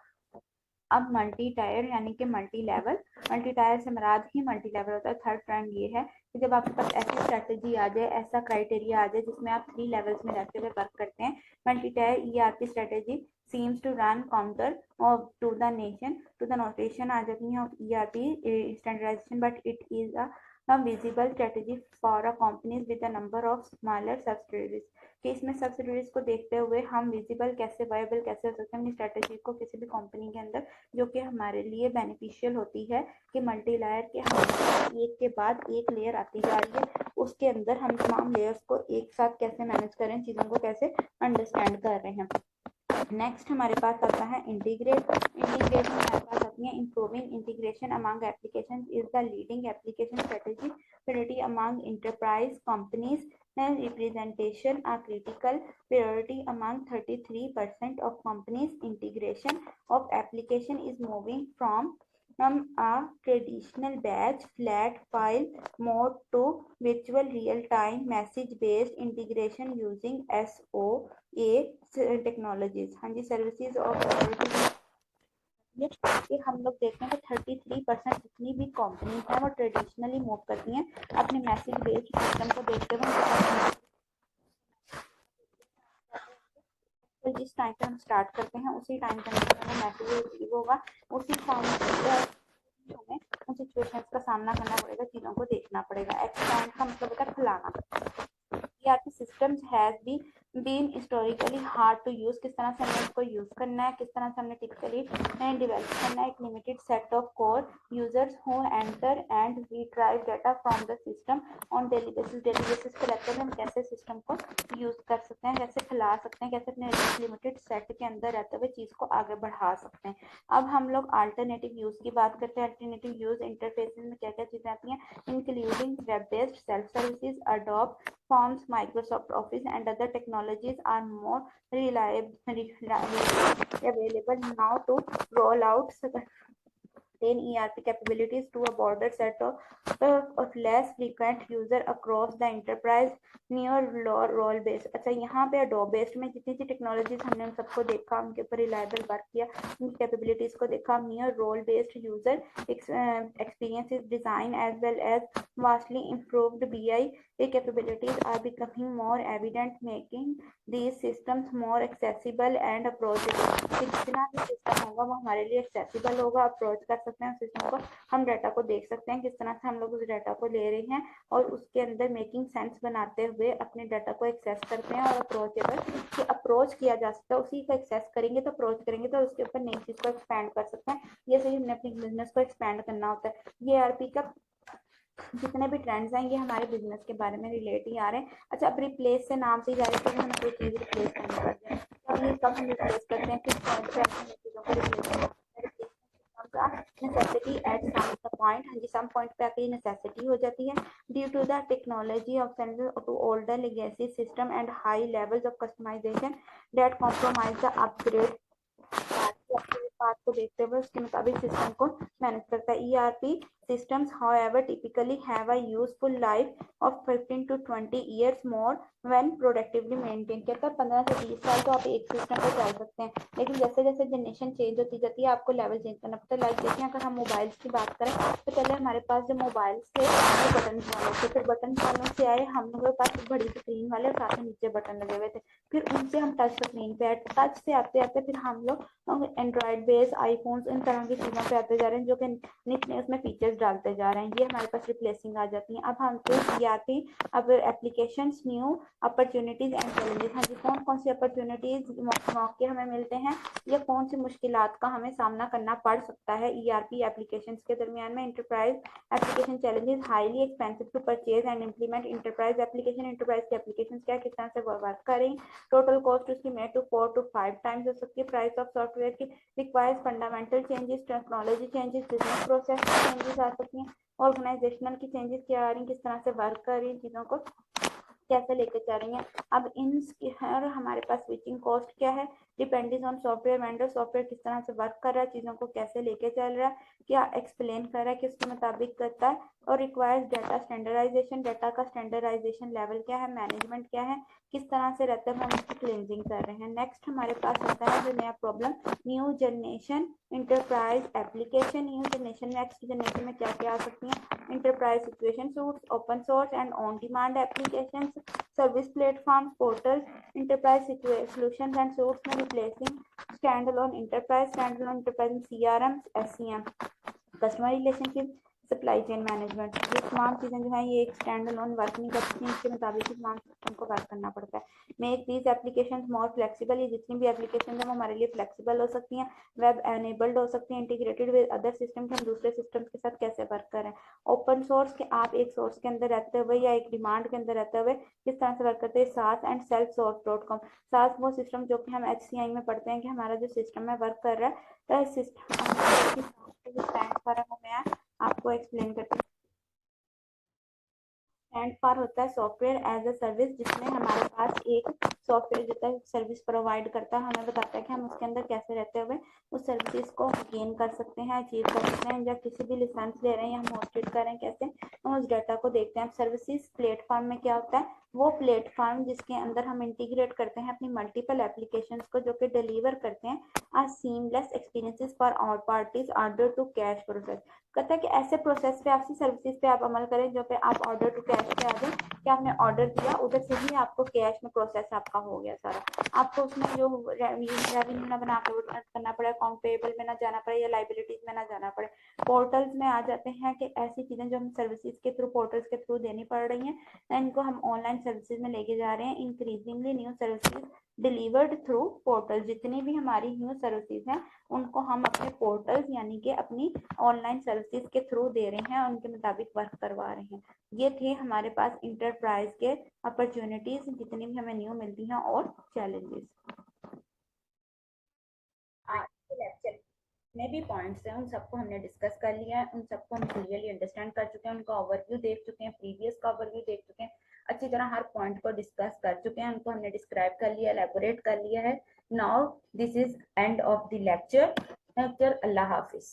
अब मल्टी टायर यानी कि मल्टी लेवल, मल्टी टायर से मराद ही मल्टी लेवल होता है। थर्ड ट्रेंड ये है कि जब आपके पास ऐसी स्ट्रेटेजी आ जाए, ऐसा क्राइटेरिया आ जाए जिसमें आप 3 लेवल्स में रहते हुए वर्क करते हैं। Multi tier ERP strategy seems to run counter to the notation आ जाती है of ERP standardization, but it is a visible strategy for a companies with a number of smaller subsidiaries, कि इसमें subsidies को देखते हुए हम विजिबल कैसे, viable कैसे हो सकते हैं अपनी स्ट्रेटेजी को किसी भी कंपनी के अंदर, जो कि हमारे लिए बेनिफिशियल होती है कि मल्टी लेयर के हम एक के बाद एक लेयर आती जा रही है, उसके अंदर हम तमाम लेयर्स को एक साथ कैसे मैनेज करें, चीजों को कैसे अंडरस्टैंड कर रहे हैं। नेक्स्ट हमारे पास आता है इंटीग्रेट। इंटीग्रेशन हमारे पास आती है improving integration among application is the leading application strategy among enterprise companies, representation a critical priority among 33% of companies। Integration of application is moving from a traditional batch flat file mode to virtual real-time message-based integration using SOA technologies. हाँ जी, services और कि हम लोग देखते हैं कि 33% जितनी भी कंपनीज हैं वो ट्रेडिशनली मूव करती हैं अपने मैसेज बेस्ड सिस्टम को देखते हुए। जिस टाइम पे हम स्टार्ट करते हैं उसी टाइम पे हमें मैसेज रिसीव होगा, उसी टाइम हमें उन सिचुएशंस का सामना करना पड़ेगा, चीजों को देखना पड़ेगा। एक्सपैंड का मतलब होता है फैलाना। ERP systems has been historically hard to use, किस तरह से हमें इसको यूज करना है, किस तरह से हमने टिपिकली डेवलप करना है। एक limited set of core users who enter and retrieve data from the system on daily basis. Daily basis पे रहते हुए हम कैसे सिस्टम को यूज कर सकते हैं, कैसे फैला सकते हैं, कैसे अपने लिमिटेड सेट के अंदर रहते हुए चीज को आगे बढ़ा सकते हैं। अब हम लोग अल्टरनेटिव यूज की बात करते हैं। अल्टरनेटिव यूज इंटरफेसेस में क्या क्या चीजें आती हैं, including web based self services, Adobe Forms, Microsoft Office and other technologies are more available now to roll out 10 ERP capabilities to a broader set of less frequent user across the enterprise near role based। अच्छा, यहाँ पे Adobe based में जितनी सी technologies हमने उन सबको देखा, उनके ऊपर रिलायबल वर्क किया, उनकी कैपेबिलिटीज को देखा। Near role based user experiences design as well as vastly improved BI capabilities are becoming more evident, making these systems more accessible and approachable। जितना भी सिस्टम होगा वो हमारे लिए एक्सेसिबल होगा, अप्रोच कर सकते हैं सिस्टम को, हम डाटा को देख सकते हैं किस तरह से हम लोग उस डाटा को ले रहे हैं और उसके अंदर मेकिंग सेंस बनाते हुए अपने डाटा को एक्सेस करते हैं और अप्रोचेबल कि अप्रोच किया जा सकता है, उसी को एक्सेस करेंगे तो अप्रोच करेंगे तो उसके ऊपर नई चीज को एक्सपैंड कर सकते हैं। ये सही हमने अपने बिजनेस को एक्सपैंड करना होता है। ये ERP का जितने भी ट्रेंड्स हैं ये हमारे बिजनेस के बारे में रिलेट ही आ रहे हैं। अच्छा, अब रिप्लेस से नाम से ही जा रहे हैं, हमें कोई चीज रिप्लेस करनी पड़ जाए, तो ये कब हम रिप्लेस करते हैं, किस पॉइंट पे हम चीजों को रिप्लेस करते हैं, नेसेसिटी एट सम पॉइंट, हाँ जी सम पॉइंट पे आके नेसेसिटी हो जाती है due to the technology of sensor to older legacy system and high levels of customization that compromise the upgrade path को देखते हुए उसके मुताबिक सिस्टम को मैनेज करता है। ERP systems however typically have a useful life of 15 to 20 years more when productively maintained। कहता है 15 से 20 साल तो आप एक सिस्टम पर चल सकते हैं, लेकिन जैसे जैसे जनरेशन चेंज होती जाती है आपको लेवल चेंज करना पड़ता है। लाइक देखिए अगर हम मोबाइल्स की बात करें तो पहले हमारे पास जो मोबाइल्स थे वो बटन वाले थे, फिर बटन वालों से आए हम लोगों के पास बड़ी स्क्रीन वाले और साथ में नीचे बटन लगे हुए थे, फिर उनसे हम टच स्क्रीन पे आए, टच से आते आते फिर हम लोग एंड्रॉइड बेस आईफोन्स इन तरह की चीजों पे आते जा रहे हैं जो कि नित्य उसमें फीचर्स डालते जा रहे हैं, ये हमारे पास रिप्लेसिंग आ जाती है। अब हम आती अब applications new opportunities and challenges, हाँ जी कौन कौन सी अपॉर्चुनिटीज मौके हमें मिलते हैं या कौन सी मुश्किलात का हमें सामना करना पड़ सकता है ईआरपी एप्लीकेशंस के दरमियान में। Enterprise application challenges, highly expensive to purchase and implement enterprise application, enterprise की एप्लीकेशन क्या किस तरह से वर्क करें, टोटल कॉस्ट उसकी में 4 to 5 टाइम्स हो सकती है, प्राइस ऑफ सॉफ्टवेयर की, requires fundamental changes, technology changes, business process changes आ सकती हैं, ऑर्गेनाइजेशनल की चेंजेस क्या आ रही हैं, किस तरह से वर्क कर रही हैं, चीजों को कैसे लेके चल रही हैं। अब इन हमारे पास स्विचिंग कॉस्ट क्या है, depending on software vendor, software किस तरह से वर्क कर रहा है, चीजों को कैसे लेके चल रहा है, क्या एक्सप्लेन कर रहा है, किसके मुताबिक करता है, और रिक्वायर्स डाटा स्टैंडर्डाइजेशन, डाटा का स्टैंडर्डाइजेशन लेवल क्या है, मैनेजमेंट क्या है, किस तरह से रहता है, हम उसकी क्लिनजिंग कर रहे हैं। नेक्स्ट हमारे पास होता है जो नया problem new generation enterprise application, new generation next generation में क्या क्या आ सकती हैं, enterprise situation suits, open source and on demand application, service platform, portal, enterprise solutions and suites में replacing standalone enterprise CRM, SCM, customer relationship, supply chain management, ये तमाम चीजें जो है ये एक स्टैंड अलोन वर्क नहीं करती हैं, इसके मुताबिक तमाम सिस्टम को वर्क करना पड़ता है। Make these application more flexible, ये जितनी भी एप्लीकेशन है वो हमारे लिए फ्लेक्सिबल हो सकती हैं, वेब एनेबल्ड हो सकती हैं, इंटीग्रेटेड विद अदर सिस्टम के हम दूसरे सिस्टम के साथ कैसे वर्क करें, ओपन सोर्स के आप एक सोर्स के अंदर रहते हुए या एक डिमांड के अंदर रहते हुए किस तरह से वर्क करते हैं, सास एंड सेल्फ source.com, सास वो सिस्टम जो कि हम HCI में पढ़ते हैं कि हमारा जो सिस्टम है वर्क कर रहा है, तो सिस्टम मैं आपको एक्सप्लेन करती हूँ। स्टैंड फॉर होता है सॉफ्टवेयर एज अ सर्विस, जिसमें हमारे पास एक सॉफ्टवेयर जो है सर्विस प्रोवाइड करता है, हमें बताता है कि हम उसके अंदर कैसे रहते हुए उस सर्विस को गेन कर सकते हैं, अचीव कर सकते हैं, या किसी भी लाइसेंस ले रहे हैं या हम होस्टेड कर रहे हैं कैसे हम उस डाटा को देखते हैं। सर्विसेज प्लेटफॉर्म में क्या होता है, वो प्लेटफॉर्म जिसके अंदर हम इंटीग्रेट करते हैं अपनी मल्टीपल एप्लीकेशंस को, जो कि डिलीवर करते हैं a seamless experiences for all parties order to cash process. कहता है कि ऐसे प्रोसेस पे ऐसी सर्विसेज पे आप अमल करें जो पे आप ऑर्डर टू कैश पे आ जाए, कि आपने ऑर्डर दिया उधर से ही आपको कैश में प्रोसेस आपका हो गया सारा, आपको उसमें जो रेवेन्यू ना बना करना पड़े, अकाउंट पेबल में ना जाना पड़े या लाइबिलिटीज में ना जाना पड़े। पोर्टल्स में आ जाते हैं कि ऐसी चीजें जो हम सर्विसेज के थ्रू पोर्टल्स के थ्रू देनी पड़ रही हैं, इनको हम ऑनलाइन सर्विसेज में लेके जा रहे हैं। Increasingly new services delivered through portal, जितनी भी हमारी न्यू सर्विसेज हैं उनको हम अपने पोर्टल्स यानी कि अपनी ऑनलाइन सर्विसेज के थ्रू दे रहे हैं, उनके मुताबिक वर्क करवा रहे हैं। ये थे हमारे पास इंटरप्राइज के अपॉर्चुनिटीज जितनी भी हमें न्यू मिलती हैं और चैलेंजेस। आज के लेक्चर में भी पॉइंट्स हैं उन सबको हमने डिस्कस कर लिया है, उन सबको हम क्लियरली अंडरस्टैंड कर चुके हैं, उनका ओवरव्यू देख चुके हैं, प्रीवियस का ओवरव्यू देख चुके हैं, अच्छी तरह हर पॉइंट को डिस्कस कर चुके हैं, उनको हमने डिस्क्राइब कर लिया, एलैबोरेट कर लिया है। Now this is end of the lecture. Allah Hafiz.